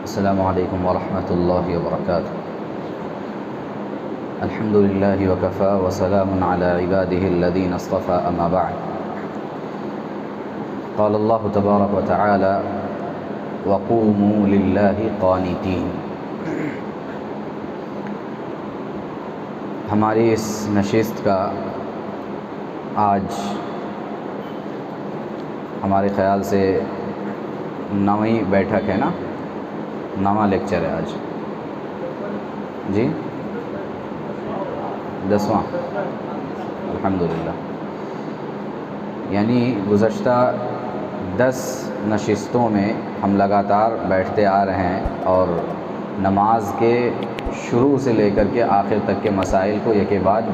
السلام علیکم ورحمۃ اللہ وبرکاتہ۔ الحمد للہ وکفى وسلام علی عباده الذین اصطفى اما بعد۔ قال اللہ تبارک وتعالی وقوموا للہ قانتین۔ ہماری اس نشست کا آج ہمارے خیال سے 9ویں بیٹھک ہے نا، 9واں لیکچر ہے آج جی، 10واں الحمدللہ۔ یعنی گزشتہ 10 نشستوں میں ہم لگاتار بیٹھتے آ رہے ہیں اور نماز کے شروع سے لے کر کے آخر تک کے مسائل کو یکے بعد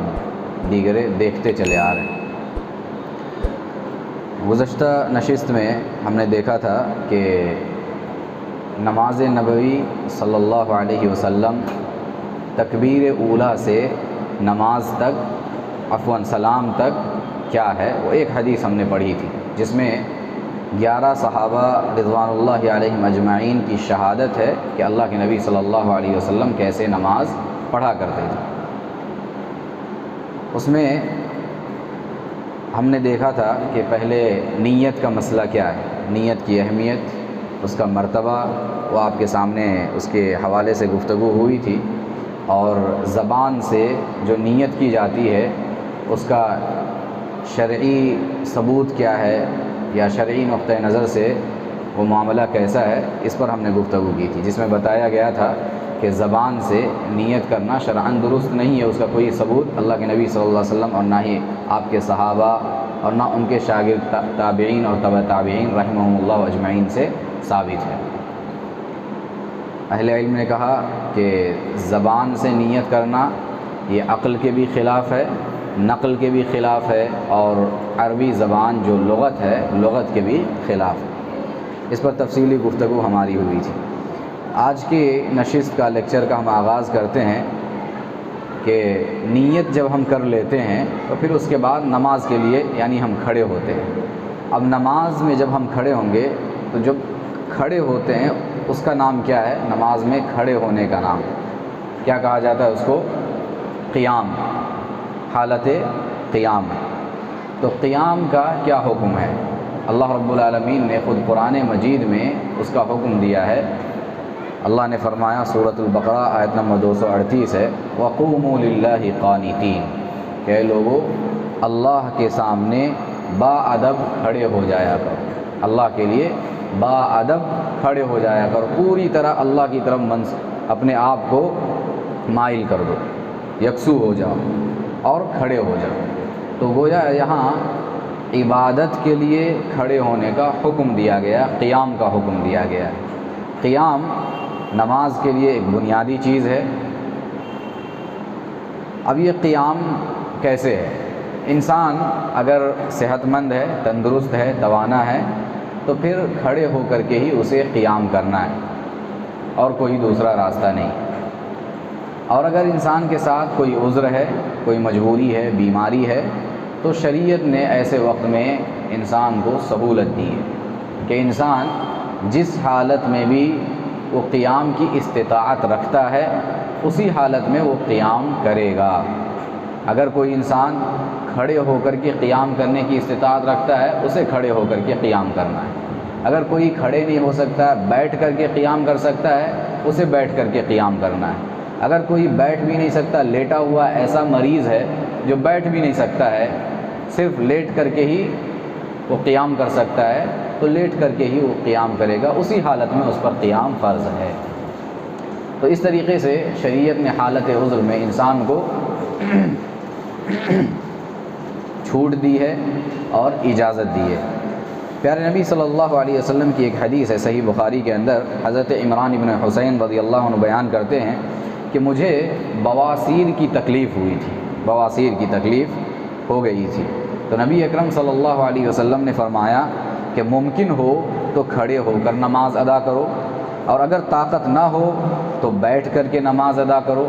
دیگرے دیکھتے چلے آ رہے ہیں۔ گزشتہ نشست میں ہم نے دیکھا تھا کہ نماز نبوی صلی اللہ علیہ وسلم تکبیر اولیٰ سے نماز تک سلام تک کیا ہے، وہ ایک حدیث ہم نے پڑھی تھی جس میں 11 صحابہ رضوان اللہ علیہم اجمعین کی شہادت ہے کہ اللہ کے نبی صلی اللہ علیہ وسلم کیسے نماز پڑھا کرتے تھے۔ اس میں ہم نے دیکھا تھا کہ پہلے نیت کا مسئلہ کیا ہے، نیت کی اہمیت، اس کا مرتبہ، وہ آپ کے سامنے اس کے حوالے سے گفتگو ہوئی تھی، اور زبان سے جو نیت کی جاتی ہے اس کا شرعی ثبوت کیا ہے یا شرعی نقطہ نظر سے وہ معاملہ کیسا ہے، اس پر ہم نے گفتگو کی تھی، جس میں بتایا گیا تھا کہ زبان سے نیت کرنا شرعاً درست نہیں ہے، اس کا کوئی ثبوت اللہ کے نبی صلی اللہ علیہ وسلم اور نہ ہی آپ کے صحابہ اور نہ ان کے شاگرد تابعین اور تبع تابعین رحمہم اللہ اجمعین سے ثابت ہے۔ اہل علم نے کہا کہ زبان سے نیت کرنا یہ عقل کے بھی خلاف ہے، نقل کے بھی خلاف ہے، اور عربی زبان جو لغت ہے لغت کے بھی خلاف ہے۔ اس پر تفصیلی گفتگو ہماری ہوئی تھی۔ آج کی نشست کا لیکچر کا ہم آغاز کرتے ہیں کہ نیت جب ہم کر لیتے ہیں تو پھر اس کے بعد نماز کے لیے یعنی ہم کھڑے ہوتے ہیں۔ اب نماز میں جب ہم کھڑے ہوں گے تو جب کھڑے ہوتے ہیں اس کا نام کیا ہے؟ نماز میں کھڑے ہونے کا نام کیا کہا جاتا ہے؟ اس کو قیام، حالت قیام۔ تو قیام کا کیا حکم ہے؟ اللہ رب العالمین نے خود قرآن مجید میں اس کا حکم دیا ہے۔ اللہ نے فرمایا، سورۃ البقرہ آیت نمبر 238 ہے، وَقُومُوا لِلَّهِ قَانِتِينَ، کہ لوگو اللہ کے سامنے با ادب کھڑے ہو جایا کرو، اللہ کے لیے با ادب کھڑے ہو جایا کرو، پوری طرح اللہ کی طرف اپنے آپ کو مائل کر دو، یکسو ہو جاؤ اور کھڑے ہو جاؤ۔ تو گویا یہاں عبادت کے لیے کھڑے ہونے کا حکم دیا گیا، قیام کا حکم دیا گیا ہے۔ قیام نماز کے لیے ایک بنیادی چیز ہے۔ اب یہ قیام کیسے ہے؟ انسان اگر صحت مند ہے، تندرست ہے، توانا ہے، تو پھر کھڑے ہو کر کے ہی اسے قیام کرنا ہے اور کوئی دوسرا راستہ نہیں۔ اور اگر انسان کے ساتھ کوئی عذر ہے، کوئی مجبوری ہے، بیماری ہے، تو شریعت نے ایسے وقت میں انسان کو سہولت دی ہے کہ انسان جس حالت میں بھی وہ قیام کی استطاعت رکھتا ہے اسی حالت میں وہ قیام کرے گا۔ اگر کوئی انسان کھڑے ہو کر کے قیام کرنے کی استطاعت رکھتا ہے، اسے کھڑے ہو کر کے قیام کرنا ہے۔ اگر کوئی کھڑے نہیں ہو سکتا ہے، بیٹھ کر کے قیام کر سکتا ہے، اسے بیٹھ کر کے قیام کرنا ہے۔ اگر کوئی بیٹھ بھی نہیں سکتا، لیٹا ہوا ایسا مریض ہے جو بیٹھ بھی نہیں سکتا ہے، صرف لیٹ کر کے ہی وہ قیام کر سکتا ہے، تو لیٹ کر کے ہی وہ قیام کرے گا، اسی حالت میں اس پر قیام فرض ہے۔ تو اس طریقے سے شریعت نے حالت عذر میں انسان کو چھوٹ دی ہے اور اجازت دی ہے۔ پیارے نبی صلی اللہ علیہ وسلم کی ایک حدیث ہے صحیح بخاری کے اندر، حضرت عمران بن حسین رضی اللہ عنہ بیان کرتے ہیں کہ مجھے بواسیر کی تکلیف ہوئی تھی، بواسیر کی تکلیف ہو گئی تھی، تو نبی اکرم صلی اللہ علیہ وسلم نے فرمایا کہ ممکن ہو تو کھڑے ہو کر نماز ادا کرو، اور اگر طاقت نہ ہو تو بیٹھ کر کے نماز ادا کرو،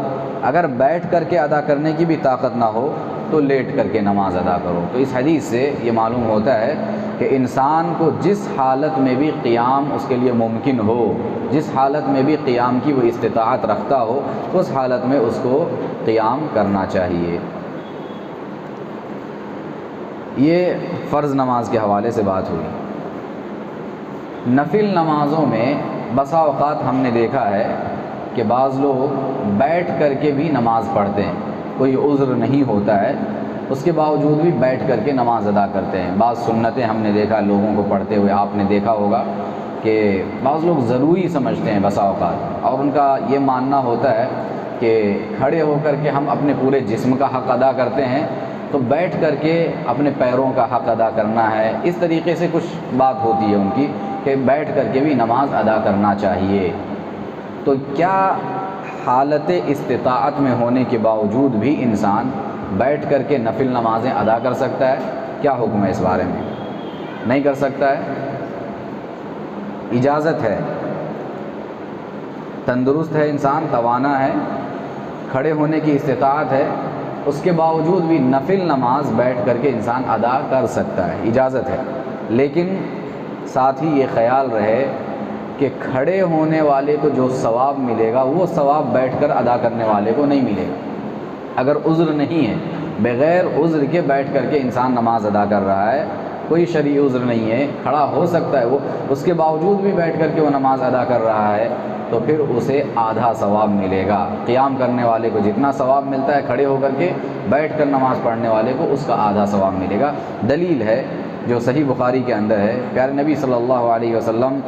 اگر بیٹھ کر کے ادا کرنے کی بھی طاقت نہ ہو تو لیٹ کر کے نماز ادا کرو۔ تو اس حدیث سے یہ معلوم ہوتا ہے کہ انسان کو جس حالت میں بھی قیام اس کے لیے ممکن ہو، جس حالت میں بھی قیام کی وہ استطاعت رکھتا ہو، اس حالت میں اس کو قیام کرنا چاہیے۔ یہ فرض نماز کے حوالے سے بات ہوئی۔ نفل نمازوں میں بسا اوقات ہم نے دیکھا ہے کہ بعض لوگ بیٹھ کر کے بھی نماز پڑھتے ہیں، کوئی عذر نہیں ہوتا ہے اس کے باوجود بھی بیٹھ کر کے نماز ادا کرتے ہیں۔ بعض سنتیں ہم نے دیکھا لوگوں کو پڑھتے ہوئے، آپ نے دیکھا ہوگا کہ بعض لوگ ضروری سمجھتے ہیں بسا اوقات، اور ان کا یہ ماننا ہوتا ہے کہ کھڑے ہو کر کے ہم اپنے پورے جسم کا حق ادا کرتے ہیں، تو بیٹھ کر کے اپنے پیروں کا حق ادا کرنا ہے۔ اس طریقے سے کچھ بات ہوتی ہے ان کی کہ بیٹھ کر کے بھی نماز ادا کرنا چاہیے۔ تو کیا حالت استطاعت میں ہونے کے باوجود بھی انسان بیٹھ کر کے نفل نمازیں ادا کر سکتا ہے؟ کیا حکم ہے اس بارے میں؟ نہیں کر سکتا ہے؟ اجازت ہے، تندرست ہے انسان، توانا ہے، کھڑے ہونے کی استطاعت ہے، اس کے باوجود بھی نفل نماز بیٹھ کر کے انسان ادا کر سکتا ہے، اجازت ہے۔ لیکن ساتھ ہی یہ خیال رہے کہ کھڑے ہونے والے کو جو ثواب ملے گا وہ ثواب بیٹھ کر ادا کرنے والے کو نہیں ملے گا۔ اگر عذر نہیں ہے، بغیر عذر کے بیٹھ کر کے انسان نماز ادا کر رہا ہے، کوئی شرعی عذر نہیں ہے، کھڑا ہو سکتا ہے وہ، اس کے باوجود بھی بیٹھ کر کے وہ نماز ادا کر رہا ہے، تو پھر اسے آدھا ثواب ملے گا۔ قیام کرنے والے کو جتنا ثواب ملتا ہے کھڑے ہو کر کے، بیٹھ کر نماز پڑھنے والے کو اس کا آدھا ثواب ملے گا۔ دلیل ہے جو صحیح بخاری کے اندر ہے، پیارے نبی صلی اللہ علیہ وسلم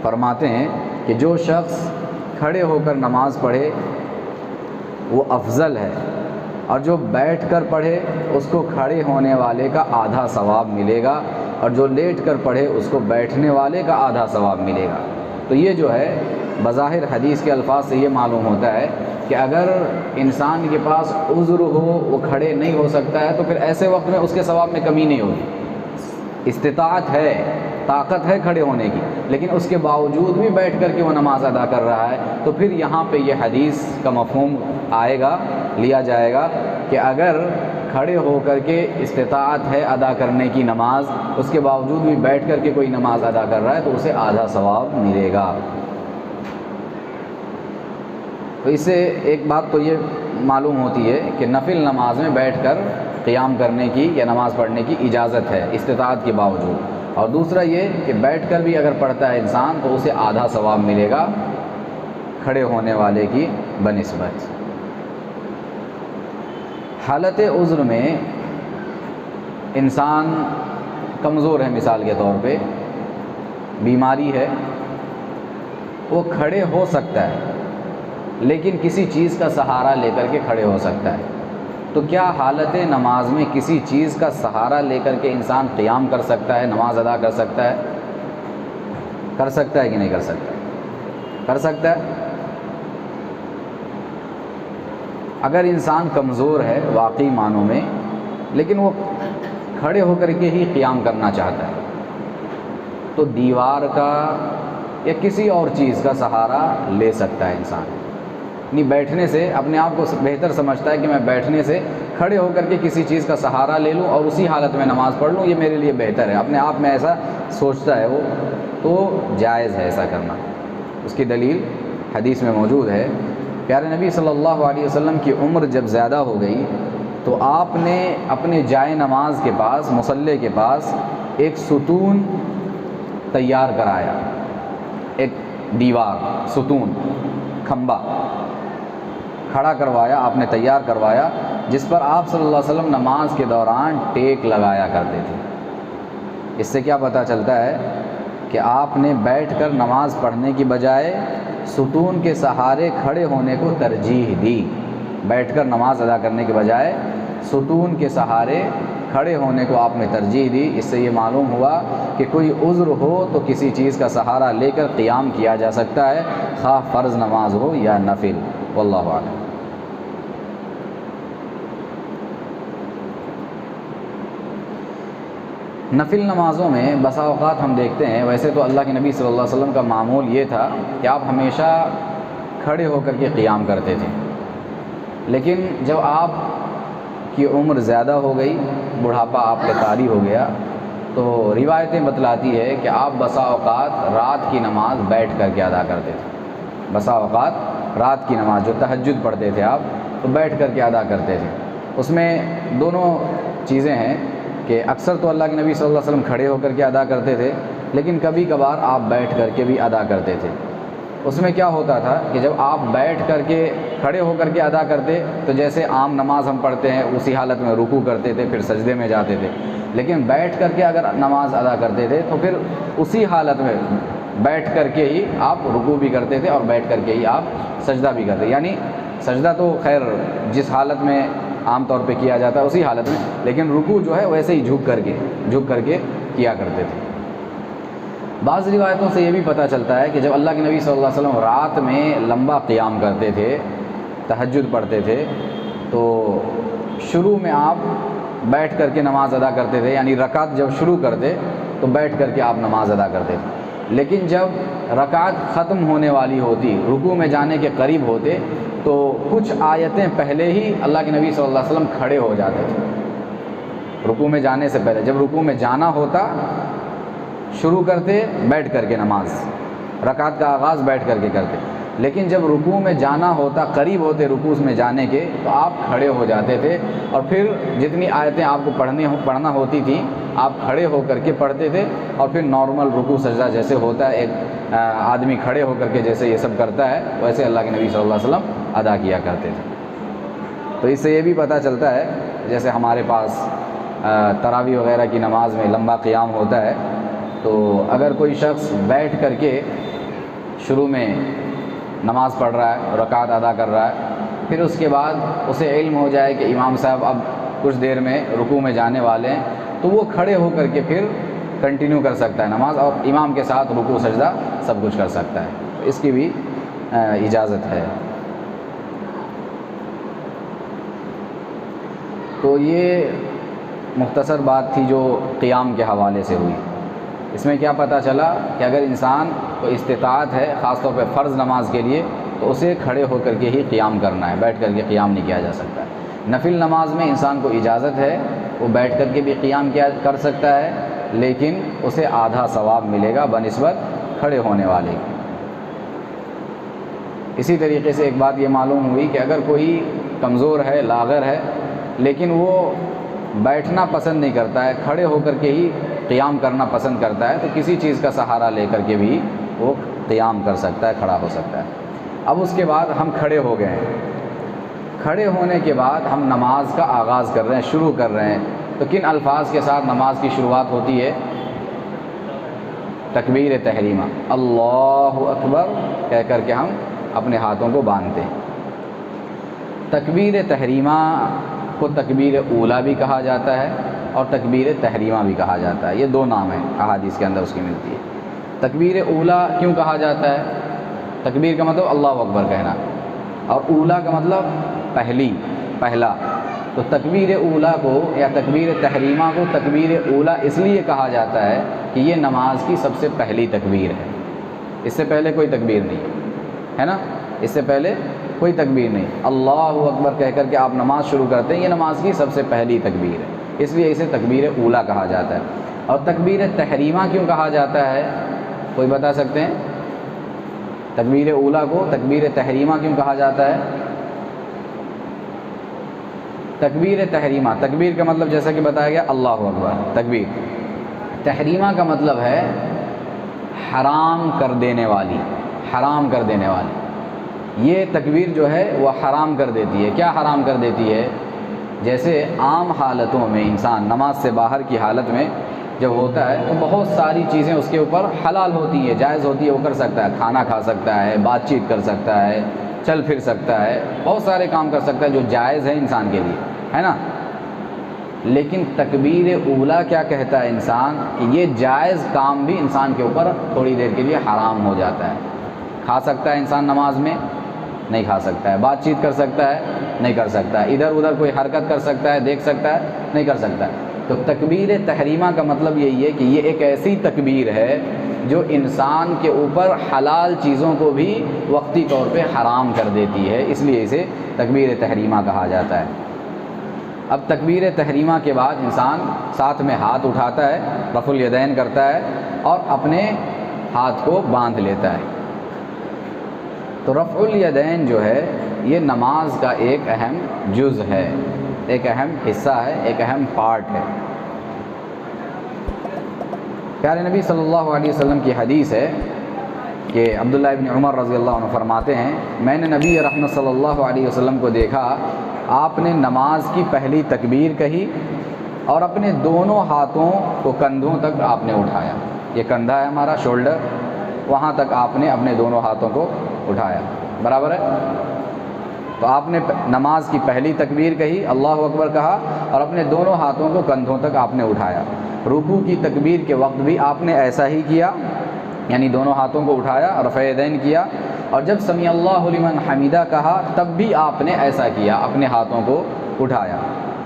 فرماتے ہیں کہ جو شخص کھڑے ہو کر نماز پڑھے وہ افضل ہے، اور جو بیٹھ کر پڑھے اس کو کھڑے ہونے والے کا آدھا ثواب ملے گا، اور جو لیٹ کر پڑھے اس کو بیٹھنے والے کا آدھا ثواب ملے گا۔ تو یہ جو ہے بظاہر حدیث کے الفاظ سے یہ معلوم ہوتا ہے کہ اگر انسان کے پاس عذر ہو، وہ کھڑے نہیں ہو سکتا ہے، تو پھر ایسے وقت میں اس کے ثواب میں کمی نہیں ہوگی۔ استطاعت ہے، طاقت ہے کھڑے ہونے کی، لیکن اس کے باوجود بھی بیٹھ کر کے وہ نماز ادا کر رہا ہے، تو پھر یہاں پہ یہ حدیث کا مفہوم آئے گا، لیا جائے گا کہ اگر کھڑے ہو کر کے استطاعت ہے ادا کرنے کی نماز، اس کے باوجود بھی بیٹھ کر کے کوئی نماز ادا کر رہا ہے تو اسے آدھا ثواب ملے گا۔ تو اس سے ایک بات تو یہ معلوم ہوتی ہے کہ نفل نماز میں بیٹھ کر قیام کرنے کی یا نماز پڑھنے کی اجازت ہے استطاعت کے باوجود، اور دوسرا یہ کہ بیٹھ کر بھی اگر پڑھتا ہے انسان تو اسے آدھا ثواب ملے گا کھڑے ہونے والے کی بنسبت۔ حالت عذر میں انسان کمزور ہے، مثال کے طور پہ بیماری ہے، وہ کھڑے ہو سکتا ہے لیکن کسی چیز کا سہارا لے کر کے کھڑے ہو سکتا ہے، تو کیا حالت نماز میں کسی چیز کا سہارا لے کر کے انسان قیام کر سکتا ہے، نماز ادا کر سکتا ہے؟ کر سکتا ہے کہ نہیں کر سکتا؟ کر سکتا ہے۔ اگر انسان کمزور ہے واقعی معنوں میں، لیکن وہ کھڑے ہو کر کے ہی قیام کرنا چاہتا ہے، تو دیوار کا یا کسی اور چیز کا سہارا لے سکتا ہے انسان۔ نہیں بیٹھنے سے اپنے آپ کو بہتر سمجھتا ہے کہ میں بیٹھنے سے کھڑے ہو کر کے کسی چیز کا سہارا لے لوں اور اسی حالت میں نماز پڑھ لوں، یہ میرے لیے بہتر ہے، اپنے آپ میں ایسا سوچتا ہے وہ، تو جائز ہے ایسا کرنا۔ اس کی دلیل حدیث میں موجود ہے، پیارے نبی صلی اللہ علیہ وسلم کی عمر جب زیادہ ہو گئی تو آپ نے اپنے جائے نماز کے پاس، مصلی کے پاس ایک ستون تیار کرایا، ایک دیوار، ستون، کھمبا کھڑا کروایا، آپ نے تیار کروایا، جس پر آپ صلی اللہ علیہ وسلم نماز کے دوران ٹیک لگایا کرتے تھے۔ اس سے کیا پتہ چلتا ہے کہ آپ نے بیٹھ کر نماز پڑھنے کی بجائے ستون کے سہارے کھڑے ہونے کو ترجیح دی، بیٹھ کر نماز ادا کرنے کے بجائے ستون کے سہارے کھڑے ہونے کو آپ نے ترجیح دی۔ اس سے یہ معلوم ہوا کہ کوئی عذر ہو تو کسی چیز کا سہارا لے کر قیام کیا جا سکتا ہے، خواہ فرض نماز ہو یا نفل۔ واللہ اعلم۔ نفل نمازوں میں بسا اوقات ہم دیکھتے ہیں، ویسے تو اللہ کے نبی صلی اللہ علیہ وسلم کا معمول یہ تھا کہ آپ ہمیشہ کھڑے ہو کر کے قیام کرتے تھے، لیکن جب آپ کی عمر زیادہ ہو گئی، بڑھاپا آپ کے طاری ہو گیا، تو روایتیں بتلاتی ہے کہ آپ بسا اوقات رات کی نماز بیٹھ کر کے ادا کرتے تھے۔ بسا اوقات رات کی نماز جو تہجد پڑھتے تھے آپ، تو بیٹھ کر کے ادا کرتے تھے۔ اس میں دونوں چیزیں ہیں کہ اکثر تو اللہ کے نبی صلی اللہ علیہ وسلم کھڑے ہو کر کے ادا کرتے تھے، لیکن کبھی کبھار آپ بیٹھ کر کے بھی ادا کرتے تھے۔ اس میں کیا ہوتا تھا کہ جب آپ بیٹھ کر کے کھڑے ہو کر کے ادا کرتے تو جیسے عام نماز ہم پڑھتے ہیں اسی حالت میں رکوع کرتے تھے، پھر سجدے میں جاتے تھے، لیکن بیٹھ کر کے اگر نماز ادا کرتے تھے تو پھر اسی حالت میں بیٹھ کر کے ہی آپ رکوع بھی کرتے تھے اور بیٹھ کر کے ہی آپ سجدہ بھی کرتے، یعنی سجدہ تو خیر جس حالت میں عام طور پہ کیا جاتا ہے اسی حالت میں، لیکن رکوع جو ہے ویسے ہی جھک کر کے کیا کرتے تھے۔ بعض روایتوں سے یہ بھی پتہ چلتا ہے کہ جب اللہ کے نبی صلی اللہ علیہ وسلم رات میں لمبا قیام کرتے تھے، تہجد پڑھتے تھے، تو شروع میں آپ بیٹھ کر کے نماز ادا کرتے تھے، یعنی رکعت جب شروع کرتے تو بیٹھ کر کے آپ نماز ادا کرتے تھے، لیکن جب رکعت ختم ہونے والی ہوتی، رکوع میں جانے کے قریب ہوتے، تو کچھ آیتیں پہلے ہی اللہ کے نبی صلی اللہ علیہ وسلم کھڑے ہو جاتے تھے۔ رکوع میں جانے سے پہلے جب رکوع میں جانا ہوتا شروع کرتے بیٹھ کر کے نماز، رکعت کا آغاز بیٹھ کر کے کرتے، لیکن جب رکوع میں جانا ہوتا، قریب ہوتے رکوع میں جانے کے، تو آپ کھڑے ہو جاتے تھے، اور پھر جتنی آیتیں آپ کو پڑھنا ہوتی تھیں آپ کھڑے ہو کر کے پڑھتے تھے، اور پھر نارمل رکوع سجدہ جیسے ہوتا ہے ایک آدمی کھڑے ہو کر کے جیسے یہ سب کرتا ہے ویسے اللہ کے نبی صلی اللہ علیہ وسلم ادا کیا کرتے تھے۔ تو اس سے یہ بھی پتہ چلتا ہے جیسے ہمارے پاس تراویح وغیرہ کی نماز میں لمبا قیام ہوتا ہے، تو اگر کوئی شخص بیٹھ کر کے شروع میں نماز پڑھ رہا ہے، رکعت ادا کر رہا ہے، پھر اس کے بعد اسے علم ہو جائے کہ امام صاحب اب کچھ دیر میں رکوع میں جانے والے ہیں، تو وہ کھڑے ہو کر کے پھر کنٹینیو کر سکتا ہے نماز، اور امام کے ساتھ رکوع سجدہ سب کچھ کر سکتا ہے، اس کی بھی اجازت ہے۔ تو یہ مختصر بات تھی جو قیام کے حوالے سے ہوئی۔ اس میں کیا پتہ چلا کہ اگر انسان کو استطاعت ہے خاص طور پہ فرض نماز کے لیے تو اسے کھڑے ہو کر کے ہی قیام کرنا ہے، بیٹھ کر کے قیام نہیں کیا جا سکتا ہے۔ نفل نماز میں انسان کو اجازت ہے وہ بیٹھ کر کے بھی قیام کر سکتا ہے، لیکن اسے آدھا ثواب ملے گا بنسبت کھڑے ہونے والے کی۔ اسی طریقے سے ایک بات یہ معلوم ہوئی کہ اگر کوئی کمزور ہے، لاغر ہے، لیکن وہ بیٹھنا پسند نہیں کرتا ہے، کھڑے ہو کر کے ہی قیام کرنا پسند کرتا ہے، تو کسی چیز کا سہارا لے کر کے بھی وہ قیام کر سکتا ہے، کھڑا ہو سکتا ہے۔ اب اس کے بعد ہم کھڑے ہو گئے ہیں، کھڑے ہونے کے بعد ہم نماز کا آغاز کر رہے ہیں، شروع کر رہے ہیں، تو کن الفاظ کے ساتھ نماز کی شروعات ہوتی ہے؟ تکبیر تحریمہ، اللہ اکبر کہہ کر کے ہم اپنے ہاتھوں کو باندھتے ہیں۔ تکبیر تحریمہ کو تکبیر اولیٰ بھی کہا جاتا ہے اور تکبیر تحریمہ بھی کہا جاتا ہے، یہ دو نام ہیں احادیث کے اندر اس کی ملتی ہے۔ تکبیر اولیٰ کیوں کہا جاتا ہے؟ تکبیر کا مطلب اللہ اکبر کہنا، اور اولیٰ کا مطلب پہلا، تو تکبیر اولیٰ کو یا تکبیر تحریمہ کو تکبیر اولیٰ اس لیے کہا جاتا ہے کہ یہ نماز کی سب سے پہلی تکبیر ہے، اس سے پہلے کوئی تکبیر نہیں ہے نا، اس سے پہلے کوئی تکبیر نہیں، اللہ اکبر کہہ کر کے آپ نماز شروع کرتے ہیں، یہ نماز کی سب سے پہلی تکبیر ہے، اس لیے اسے تکبیر اولیٰ کہا جاتا ہے۔ اور تکبیر تحریمہ کیوں کہا جاتا ہے؟ کوئی بتا سکتے ہیں؟ تکبیر اولیٰ کو تکبیر تحریمہ کیوں کہا جاتا ہے؟ تکبیر تحریمہ، تکبیر کا مطلب جیسا کہ بتایا گیا اللہ اکبر تکبیر، تحریمہ کا مطلب ہے حرام کر دینے والی، حرام کر دینے والی۔ یہ تکبیر جو ہے وہ حرام کر دیتی ہے۔ کیا حرام کر دیتی ہے؟ جیسے عام حالتوں میں انسان نماز سے باہر کی حالت میں جب ہوتا ہے تو بہت ساری چیزیں اس کے اوپر حلال ہوتی ہیں، جائز ہوتی ہے، وہ کر سکتا ہے، کھانا کھا سکتا ہے، بات چیت کر سکتا ہے، چل پھر سکتا ہے، بہت سارے کام کر سکتا ہے جو جائز ہے انسان کے لیے، ہے نا۔ لیکن تکبیر اولیٰ کیا کہتا ہے انسان کہ یہ جائز کام بھی انسان کے اوپر تھوڑی دیر کے لیے حرام ہو جاتا ہے۔ کھا سکتا ہے انسان نماز میں؟ نہیں کھا سکتا ہے۔ بات چیت کر سکتا ہے؟ نہیں کر سکتا ہے۔ ادھر ادھر کوئی حرکت کر سکتا ہے، دیکھ سکتا ہے؟ نہیں کر سکتا ہے۔ تو تکبیر تحریمہ کا مطلب یہی ہے کہ یہ ایک ایسی تکبیر ہے جو انسان کے اوپر حلال چیزوں کو بھی وقتی طور پہ حرام کر دیتی ہے، اس لیے اسے تکبیر تحریمہ کہا جاتا ہے۔ اب تکبیر تحریمہ کے بعد انسان ساتھ میں ہاتھ اٹھاتا ہے، رفع الیدین کرتا ہے اور اپنے ہاتھ کو باندھ لیتا ہے۔ تو رفع الیدین جو ہے یہ نماز کا ایک اہم جز ہے، ایک اہم حصہ ہے، ایک اہم پارٹ ہے۔ پیارے نبی صلی اللہ علیہ وسلم کی حدیث ہے کہ عبداللہ ابن عمر رضی اللہ عنہ فرماتے ہیں، میں نے نبی رحمت صلی اللہ علیہ وسلم کو دیکھا، آپ نے نماز کی پہلی تکبیر کہی اور اپنے دونوں ہاتھوں کو کندھوں تک آپ نے اٹھایا۔ یہ کندھا ہے ہمارا، شولڈر، وہاں تک آپ نے اپنے دونوں ہاتھوں کو اٹھایا، برابر ہے؟ تو آپ نے نماز کی پہلی تکبیر کہی، اللہ اکبر کہا اور اپنے دونوں ہاتھوں کو کندھوں تک آپ نے اٹھایا۔ رکوع کی تکبیر کے وقت بھی آپ نے ایسا ہی کیا، یعنی دونوں ہاتھوں کو اٹھایا، رفع یدین کیا، اور جب سمیع اللہ لمن حمیدہ کہا تب بھی آپ نے ایسا کیا، اپنے ہاتھوں کو اٹھایا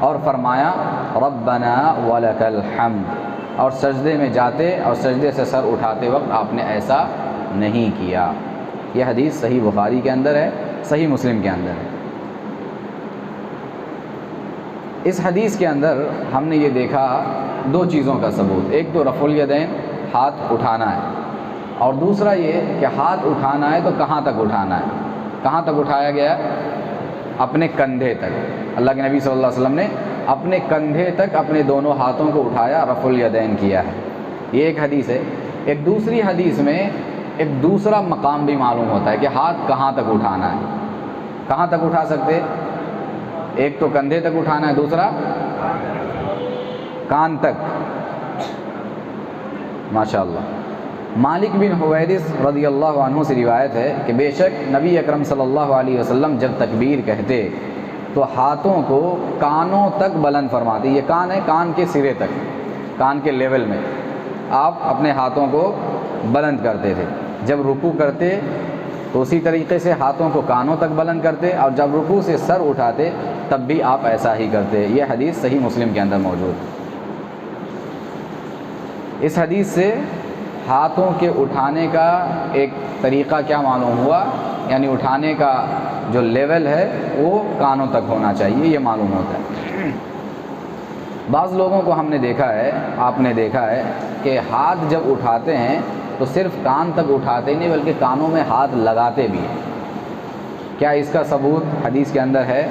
اور فرمایا ربنا ولک الحمد، اور سجدے میں جاتے اور سجدے سے سر اٹھاتے وقت آپ نے ایسا نہیں کیا۔ یہ حدیث صحیح بخاری کے اندر ہے، صحیح مسلم کے اندر ہے۔ اس حدیث کے اندر ہم نے یہ دیکھا دو چیزوں کا ثبوت، ایک تو رفع الیدین، ہاتھ اٹھانا ہے، اور دوسرا یہ کہ ہاتھ اٹھانا ہے تو کہاں تک اٹھانا ہے؟ کہاں تک اٹھایا گیا؟ اپنے کندھے تک۔ اللہ کے نبی صلی اللہ علیہ وسلم نے اپنے کندھے تک اپنے دونوں ہاتھوں کو اٹھایا، رفع الیدین کیا ہے۔ یہ ایک حدیث ہے۔ ایک دوسری حدیث میں ایک دوسرا مقام بھی معلوم ہوتا ہے کہ ہاتھ کہاں تک اٹھانا ہے۔ کہاں تک اٹھا سکتے؟ ایک تو کندھے تک اٹھانا ہے، دوسرا کان تک۔ ماشاءاللہ۔ مالک بن حویرث رضی اللہ عنہ سے روایت ہے کہ بے شک نبی اکرم صلی اللہ علیہ وسلم جب تکبیر کہتے تو ہاتھوں کو کانوں تک بلند فرماتے۔ یہ کان ہے، کان کے سرے تک، کان کے لیول میں آپ اپنے ہاتھوں کو بلند کرتے تھے۔ جب رکوع کرتے تو اسی طریقے سے ہاتھوں کو کانوں تک بلند کرتے، اور جب رکوع سے سر اٹھاتے تب بھی آپ ایسا ہی کرتے۔ یہ حدیث صحیح مسلم کے اندر موجود ہے۔ اس حدیث سے ہاتھوں کے اٹھانے کا ایک طریقہ کیا معلوم ہوا، یعنی اٹھانے کا جو لیول ہے وہ کانوں تک ہونا چاہیے، یہ معلوم ہوتا ہے۔ بعض لوگوں کو ہم نے دیکھا ہے، آپ نے دیکھا ہے کہ ہاتھ جب اٹھاتے ہیں تو صرف کان تک اٹھاتے نہیں بلکہ کانوں میں ہاتھ لگاتے بھی ہیں۔ کیا اس کا ثبوت حدیث کے اندر ہے؟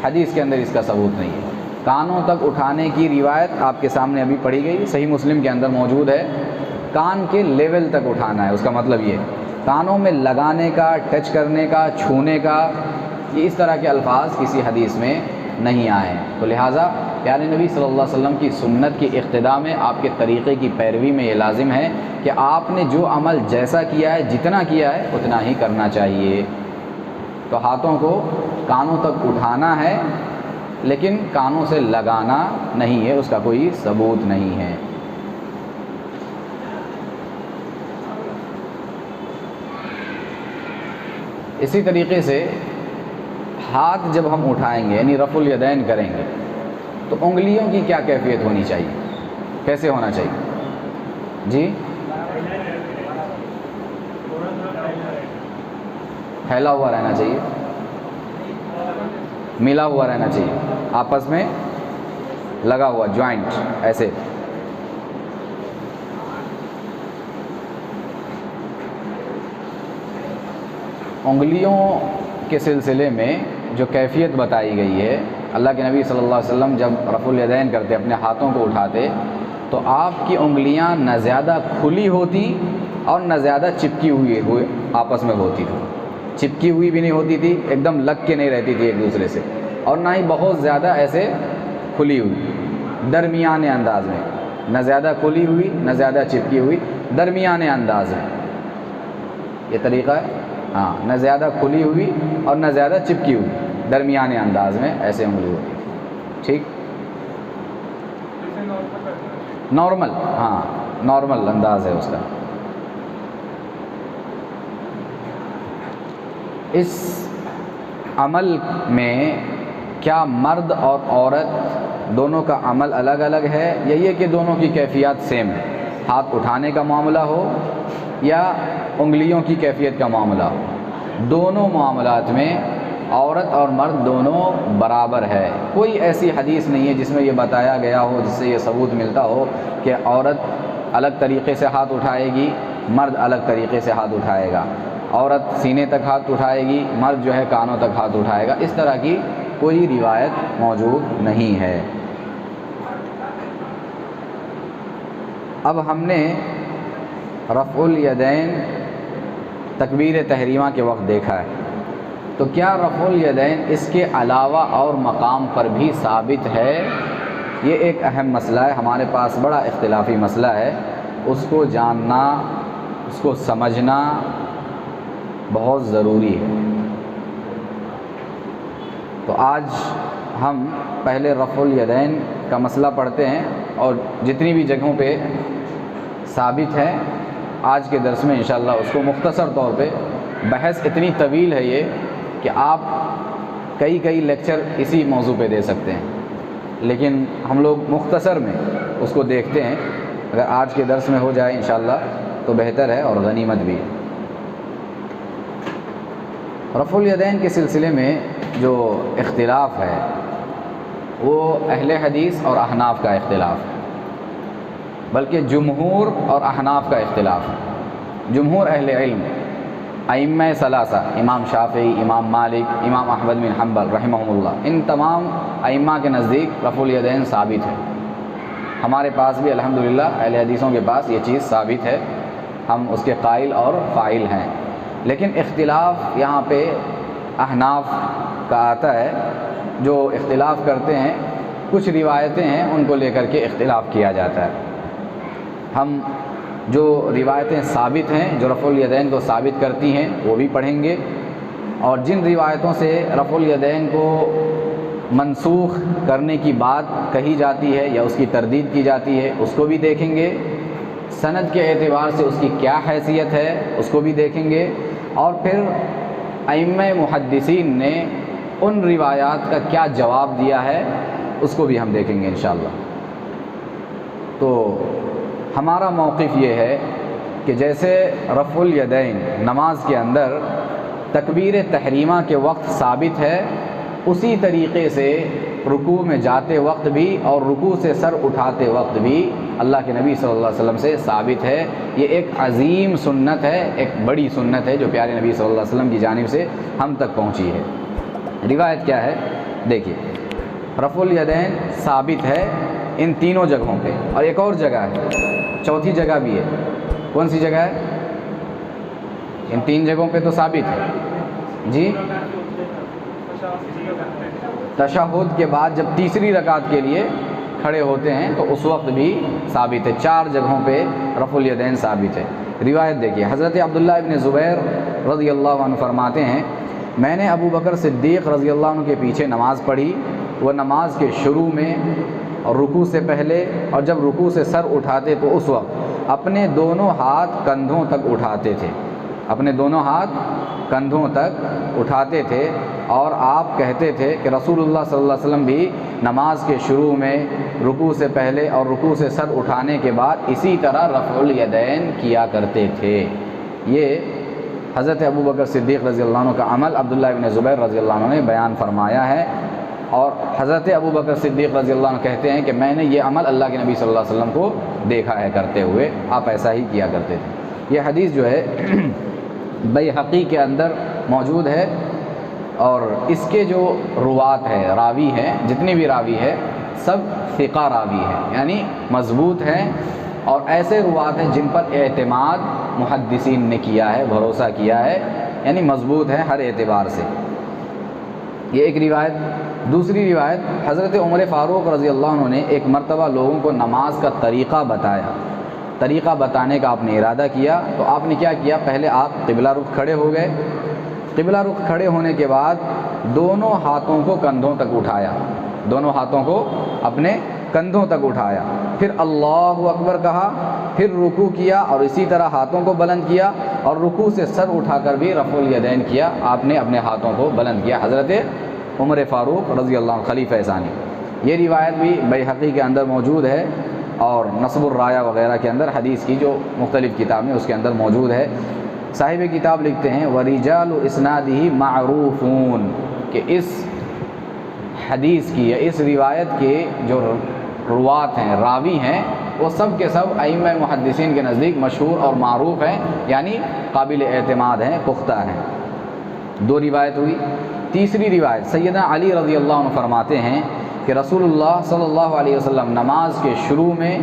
حدیث کے اندر اس کا ثبوت نہیں ہے۔ کانوں تک اٹھانے کی روایت آپ کے سامنے ابھی پڑھی گئی، صحیح مسلم کے اندر موجود ہے۔ کان کے لیول تک اٹھانا ہے، اس کا مطلب یہ کانوں میں لگانے کا، ٹچ کرنے کا، چھونے کا، یہ اس طرح کے الفاظ کسی حدیث میں نہیں آئے ہیں۔ تو لہٰذا پیارے نبی صلی اللہ علیہ وسلم کی سنت کی اقتداء میں، آپ کے طریقے کی پیروی میں یہ لازم ہے کہ آپ نے جو عمل جیسا کیا ہے، جتنا کیا ہے اتنا ہی کرنا چاہیے۔ تو ہاتھوں کو کانوں تک اٹھانا ہے لیکن کانوں سے لگانا نہیں ہے، اس کا کوئی ثبوت نہیں ہے۔ اسی طریقے سے ہاتھ جب ہم اٹھائیں گے یعنی رفع الیدین کریں گے تو انگلیوں کی کیا کیفیت ہونی چاہیے، کیسے ہونا چاہیے؟ جی، پھیلا ہوا رہنا چاہیے، ملا ہوا رہنا چاہیے، آپس میں لگا ہوا، جوائنٹ ایسے۔ انگلیوں کے سلسلے میں جو کیفیت بتائی گئی ہے، اللہ کے نبی صلی اللہ علیہ وسلم جب رفع الیدین کرتے، اپنے ہاتھوں کو اٹھاتے تو آپ کی انگلیاں نہ زیادہ کھلی ہوتی اور نہ زیادہ چپکی ہوئی آپس میں ہوتی تھی۔ چپکی ہوئی بھی نہیں ہوتی تھی، ایک دم لگ کے نہیں رہتی تھی ایک دوسرے سے، اور نہ ہی بہت زیادہ ایسے کھلی ہوئی، درمیانے انداز میں، نہ زیادہ کھلی ہوئی نہ زیادہ چپکی ہوئی، درمیانے انداز میں یہ طریقہ ہے۔ ہاں، نہ زیادہ کھلی ہوئی اور نہ زیادہ چپکی ہوئی، درمیانے انداز میں ایسے انگلی ہوتی تھی۔ ٹھیک، نارمل، ہاں نارمل انداز ہے اس کا۔ اس عمل میں کیا مرد اور عورت دونوں کا عمل الگ الگ ہے، یا یہ کہ دونوں کی کیفیات سیم ہے؟ ہاتھ اٹھانے کا معاملہ ہو یا انگلیوں کی کیفیت کا معاملہ ہو، دونوں معاملات میں عورت اور مرد دونوں برابر ہے۔ کوئی ایسی حدیث نہیں ہے جس میں یہ بتایا گیا ہو، جس سے یہ ثبوت ملتا ہو کہ عورت الگ طریقے سے ہاتھ اٹھائے گی، مرد الگ طریقے سے ہاتھ اٹھائے گا، عورت سینے تک ہاتھ اٹھائے گی، مرد جو ہے کانوں تک ہاتھ اٹھائے گا۔ اس طرح کی کوئی روایت موجود نہیں ہے۔ اب ہم نے رفع الیدین تکبیر تحریمہ کے وقت دیکھا ہے، تو کیا رفع الیدین اس کے علاوہ اور مقام پر بھی ثابت ہے؟ یہ ایک اہم مسئلہ ہے، ہمارے پاس بڑا اختلافی مسئلہ ہے، اس کو جاننا، اس کو سمجھنا بہت ضروری ہے۔ تو آج ہم پہلے رفع الیدین کا مسئلہ پڑھتے ہیں، اور جتنی بھی جگہوں پہ ثابت ہے آج کے درس میں انشاءاللہ اس کو مختصر طور پہ، بحث اتنی طویل ہے یہ کہ آپ کئی لیکچر اسی موضوع پہ دے سکتے ہیں، لیکن ہم لوگ مختصر میں اس کو دیکھتے ہیں۔ اگر آج کے درس میں ہو جائے انشاءاللہ تو بہتر ہے اور غنیمت بھی ہے۔ رفع الیدین کے سلسلے میں جو اختلاف ہے وہ اہل حدیث اور احناف کا اختلاف ہے، بلکہ جمہور اور احناف کا اختلاف ہے۔ جمہور اہل علم، ائمہ ثلاثہ، امام شافعی، امام مالک، امام احمد بن حنبل رحمہم اللہ، ان تمام ائمہ کے نزدیک رفع الیدین ثابت ہے۔ ہمارے پاس بھی الحمدللہ اہل حدیثوں کے پاس یہ چیز ثابت ہے، ہم اس کے قائل اور فاعل ہیں۔ لیکن اختلاف یہاں پہ احناف کا آتا ہے، جو اختلاف کرتے ہیں، کچھ روایتیں ہیں ان کو لے کر کے اختلاف کیا جاتا ہے۔ ہم جو روایتیں ثابت ہیں جو رفع الیدین کو ثابت کرتی ہیں وہ بھی پڑھیں گے، اور جن روایتوں سے رفع الیدین کو منسوخ کرنے کی بات کہی جاتی ہے یا اس کی تردید کی جاتی ہے اس کو بھی دیکھیں گے، سند کے اعتبار سے اس کی کیا حیثیت ہے اس کو بھی دیکھیں گے، اور پھر ائمہ محدثین نے ان روایات کا کیا جواب دیا ہے اس کو بھی ہم دیکھیں گے انشاءاللہ۔ تو ہمارا موقف یہ ہے کہ جیسے رفع الیدین نماز کے اندر تکبیر تحریمہ کے وقت ثابت ہے، اسی طریقے سے رکوع میں جاتے وقت بھی اور رکوع سے سر اٹھاتے وقت بھی اللہ کے نبی صلی اللہ علیہ وسلم سے ثابت ہے۔ یہ ایک عظیم سنت ہے، ایک بڑی سنت ہے جو پیارے نبی صلی اللہ علیہ وسلم کی جانب سے ہم تک پہنچی ہے۔ روایت کیا ہے دیکھیے، رفع الیدین ثابت ہے ان تینوں جگہوں پہ، اور ایک اور جگہ ہے، چوتھی جگہ بھی ہے۔ کون سی جگہ ہے؟ ان تین جگہوں پہ تو ثابت ہے جی۔ تشہد کے بعد جب تیسری رکعت کے لیے کھڑے ہوتے ہیں تو اس وقت بھی ثابت ہے، چار جگہوں پہ رفع الیدین ثابت ہے۔ روایت دیکھیے، حضرت عبداللہ ابن زبیر رضی اللہ عنہ فرماتے ہیں، میں نے ابو بکر صدیق رضی اللہ عنہ کے پیچھے نماز پڑھی، وہ نماز کے شروع میں اور رکوع سے پہلے، اور جب رکوع سے سر اٹھاتے تو اس وقت اپنے دونوں ہاتھ کندھوں تک اٹھاتے تھے، اپنے دونوں ہاتھ کندھوں تک اٹھاتے تھے، اور آپ کہتے تھے کہ رسول اللہ صلی اللہ علیہ وسلم بھی نماز کے شروع میں، رکوع سے پہلے اور رکوع سے سر اٹھانے کے بعد اسی طرح رفع الیدین کیا کرتے تھے۔ یہ حضرت ابو بکر صدیق رضی اللہ عنہ کا عمل عبداللہ ابن زبیر رضی اللہ عنہ نے بیان فرمایا ہے، اور حضرت ابو بکر صدیق رضی اللہ عنہ کہتے ہیں کہ میں نے یہ عمل اللہ کے نبی صلی اللہ علیہ وسلم کو دیکھا ہے کرتے ہوئے، آپ ایسا ہی کیا کرتے تھے۔ یہ حدیث جو ہے بیہقی کے اندر موجود ہے، اور اس کے جو روات ہے، راوی ہیں، جتنی بھی راوی ہے سب ثقہ راوی ہیں، یعنی مضبوط ہیں، اور ایسے روات ہیں جن پر اعتماد محدثین نے کیا ہے، بھروسہ کیا ہے، یعنی مضبوط ہے ہر اعتبار سے۔ یہ ایک روایت۔ دوسری روایت، حضرت عمر فاروق رضی اللہ عنہ نے ایک مرتبہ لوگوں کو نماز کا طریقہ بتایا، طریقہ بتانے کا آپ نے ارادہ کیا، تو آپ نے کیا کیا، پہلے آپ قبلہ رخ کھڑے ہو گئے، قبلہ رخ کھڑے ہونے کے بعد دونوں ہاتھوں کو کندھوں تک اٹھایا، دونوں ہاتھوں کو اپنے کندھوں تک اٹھایا، پھر اللہ اکبر کہا، پھر رکوع کیا اور اسی طرح ہاتھوں کو بلند کیا، اور رکوع سے سر اٹھا کر بھی رفع الیدین کیا، آپ نے اپنے ہاتھوں کو بلند کیا، حضرت عمر فاروق رضی اللہ عنہ خلیفہ ثانی۔ یہ روایت بھی بیہقی کے اندر موجود ہے، اور نصب الرایہ وغیرہ کے اندر، حدیث کی جو مختلف کتابیں اس کے اندر موجود ہے۔ صاحب کتاب لکھتے ہیں وَرِجَالُ إِسْنَادِهِ مَعْرُوفُونَ کہ اس حدیث کی یا اس روایت کے جو روات ہیں، راوی ہیں، وہ سب کے سب ائمہ محدثین کے نزدیک مشہور اور معروف ہیں، یعنی قابل اعتماد ہیں، پختہ ہیں۔ 2 روایت ہوئی۔ تیسری روایت سیدنا علی رضی اللہ عنہ فرماتے ہیں کہ رسول اللہ صلی اللہ علیہ وسلم نماز کے شروع میں،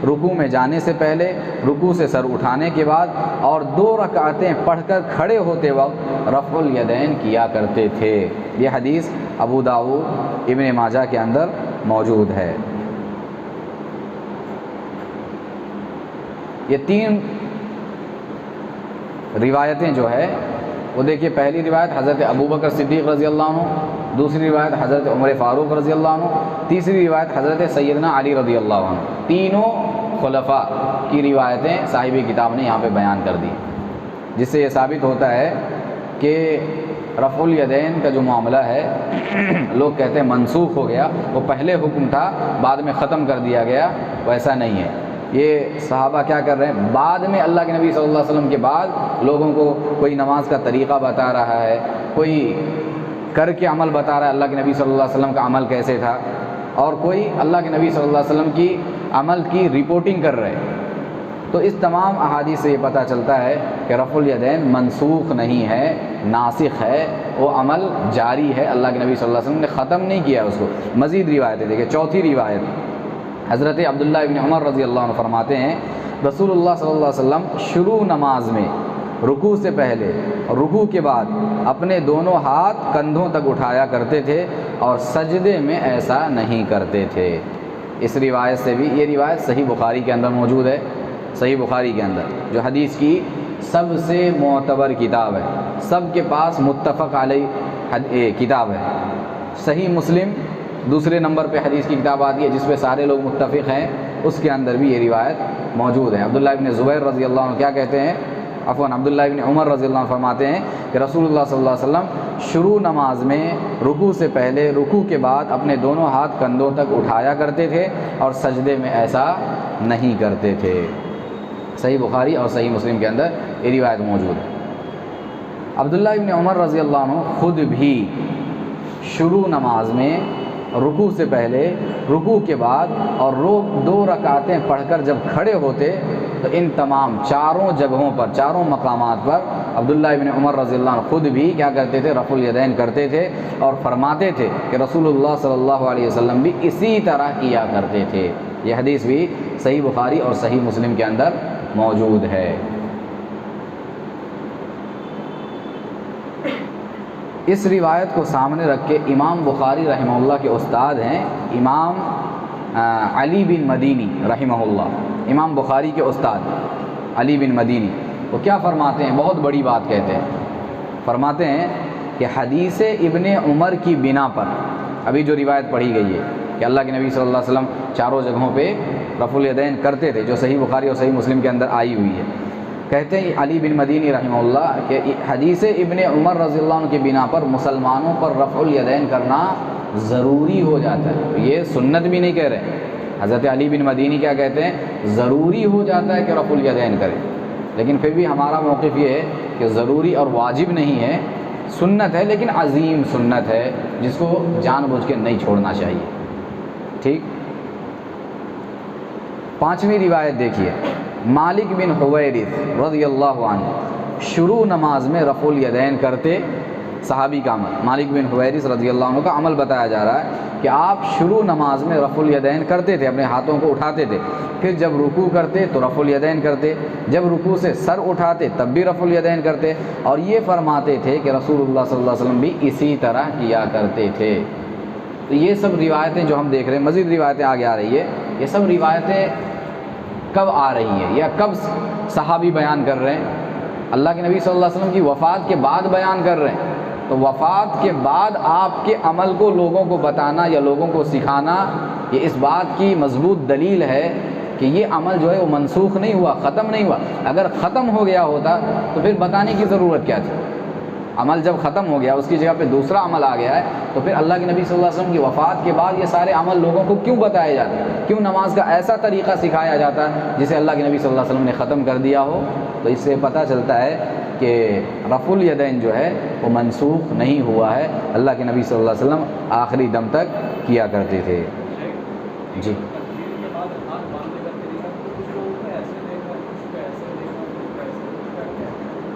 رکوع میں جانے سے پہلے، رکوع سے سر اٹھانے کے بعد اور 2 رکعتیں پڑھ کر کھڑے ہوتے وقت رفع الیدین کیا کرتے تھے۔ یہ حدیث ابو داؤد، ابن ماجہ کے اندر موجود ہے۔ یہ 3 روایتیں جو ہے وہ دیکھیے، پہلی روایت حضرت ابوبکر صدیق رضی اللہ عنہ، دوسری روایت حضرت عمر فاروق رضی اللہ عنہ، تیسری روایت حضرت سیدنا علی رضی اللہ عنہ۔ تینوں خلفاء کی روایتیں صاحب کتاب نے یہاں پہ بیان کر دی، جس سے یہ ثابت ہوتا ہے کہ رفع الیدین کا جو معاملہ ہے لوگ کہتے ہیں منسوخ ہو گیا، وہ پہلے حکم تھا بعد میں ختم کر دیا گیا، ویسا نہیں ہے۔ یہ صحابہ کیا کر رہے ہیں، بعد میں اللہ کے نبی صلی اللہ علیہ وسلم کے بعد لوگوں کو کوئی نماز کا طریقہ بتا رہا ہے، کوئی کر کے عمل بتا رہا ہے اللہ کے نبی صلی اللہ علیہ وسلم کا عمل کیسے تھا، اور کوئی اللہ کے نبی صلی اللہ علیہ وسلم کی عمل کی رپورٹنگ کر رہے ہیں۔ تو اس تمام احادیث سے یہ پتہ چلتا ہے کہ رفع الیدین منسوخ نہیں ہے، ناسخ ہے، وہ عمل جاری ہے، اللہ کے نبی صلی اللہ علیہ وسلم نے ختم نہیں کیا اس کو۔ مزید روایتیں دیکھیں۔ چوتھی روایت حضرت عبداللہ ابن عمر رضی اللہ عنہ فرماتے ہیں رسول اللہ صلی اللہ علیہ وسلم شروع نماز میں رکوع سے پہلے اور رکوع کے بعد اپنے دونوں ہاتھ کندھوں تک اٹھایا کرتے تھے اور سجدے میں ایسا نہیں کرتے تھے۔ اس روایت سے بھی، یہ روایت صحیح بخاری کے اندر موجود ہے، صحیح بخاری کے اندر جو حدیث کی سب سے معتبر کتاب ہے، سب کے پاس متفق علیہ کتاب ہے۔ صحیح مسلم دوسرے نمبر پہ حدیث کی کتاب آتی ہے جس پہ سارے لوگ متفق ہیں، اس کے اندر بھی یہ روایت موجود ہے۔ عبداللہ ابن زبیر رضی اللہ عنہ کیا کہتے ہیں، عبداللہ ابن عمر رضی اللہ عنہ فرماتے ہیں کہ رسول اللہ صلی اللہ علیہ وسلم شروع نماز میں رکوع سے پہلے، رکوع کے بعد اپنے دونوں ہاتھ کندھوں تک اٹھایا کرتے تھے اور سجدے میں ایسا نہیں کرتے تھے۔ صحیح بخاری اور صحیح مسلم کے اندر یہ روایت موجود ہے۔ عبداللہ ابن عمر رضی اللہ عنہ خود بھی شروع نماز میں رکوع سے پہلے، رکوع کے بعد اور 2 رکعتیں پڑھ کر جب کھڑے ہوتے تو ان تمام 4 جگہوں پر، 4 مقامات پر عبداللہ ابن عمر رضی اللہ عنہ خود بھی کیا کرتے تھے، رفع الیدین کرتے تھے اور فرماتے تھے کہ رسول اللہ صلی اللہ علیہ وسلم بھی اسی طرح کیا کرتے تھے۔ یہ حدیث بھی صحیح بخاری اور صحیح مسلم کے اندر موجود ہے۔ اس روایت کو سامنے رکھ کے امام بخاری رحمہ اللہ کے استاد ہیں امام علی بن مدینی رحمہ اللہ، امام بخاری کے استاد علی بن مدینی، وہ کیا فرماتے ہیں، بہت بڑی بات کہتے ہیں، فرماتے ہیں کہ حدیث ابن عمر کی بنا پر، ابھی جو روایت پڑھی گئی ہے کہ اللہ کے نبی صلی اللہ علیہ وسلم 4 جگہوں پہ رفع الیدین کرتے تھے، جو صحیح بخاری اور صحیح مسلم کے اندر آئی ہوئی ہے، کہتے ہیں علی بن مدینی رحمہ اللہ کہ حدیث ابن عمر رضی اللہ عنہ کی بنا پر مسلمانوں پر رفع الیدین کرنا ضروری ہو جاتا ہے۔ یہ سنت بھی نہیں کہہ رہے، حضرت علی بن مدینی کیا کہتے ہیں، ضروری ہو جاتا ہے کہ رفع الیدین کریں، لیکن پھر بھی ہمارا موقف یہ ہے کہ ضروری اور واجب نہیں ہے، سنت ہے، لیکن عظیم سنت ہے جس کو جان بوجھ کے نہیں چھوڑنا چاہیے۔ ٹھیک، 5ویں روایت دیکھیے، مالک بن حویرث رضی اللہ عنہ شروع نماز میں رفع الیدین کرتے، صحابی کا عمل، مالک بن حویرث رضی اللہ عنہ کا عمل بتایا جا رہا ہے کہ آپ شروع نماز میں رفع الیدین کرتے تھے، اپنے ہاتھوں کو اٹھاتے تھے، پھر جب رکوع کرتے تو رفع الیدین کرتے، جب رکوع سے سر اٹھاتے تب بھی رفع الیدین کرتے، اور یہ فرماتے تھے کہ رسول اللہ صلی اللہ علیہ وسلم بھی اسی طرح کیا کرتے تھے۔ تو یہ سب روایتیں جو ہم دیکھ رہے ہیں، مزید روایتیں آگے آ رہی ہے، یہ سب روایتیں کب آ رہی ہیں یا کب صحابی بیان کر رہے ہیں، اللہ کے نبی صلی اللہ علیہ وسلم کی وفات کے بعد بیان کر رہے ہیں۔ تو وفات کے بعد آپ کے عمل کو لوگوں کو بتانا یا لوگوں کو سکھانا، یہ اس بات کی مضبوط دلیل ہے کہ یہ عمل جو ہے وہ منسوخ نہیں ہوا، ختم نہیں ہوا۔ اگر ختم ہو گیا ہوتا تو پھر بتانے کی ضرورت کیا تھی؟ عمل جب ختم ہو گیا، اس کی جگہ پہ دوسرا عمل آ گیا ہے، تو پھر اللہ کے نبی صلی اللہ علیہ وسلم کی وفات کے بعد یہ سارے عمل لوگوں کو کیوں بتائے جاتے ہیں؟ کیوں نماز کا ایسا طریقہ سکھایا جاتا ہے جسے اللہ کے نبی صلی اللہ علیہ وسلم نے ختم کر دیا ہو؟ تو اس سے پتہ چلتا ہے کہ رفع الیدین جو ہے وہ منسوخ نہیں ہوا ہے، اللہ کے نبی صلی اللہ علیہ وسلم آخری دم تک کیا کرتے تھے۔ جی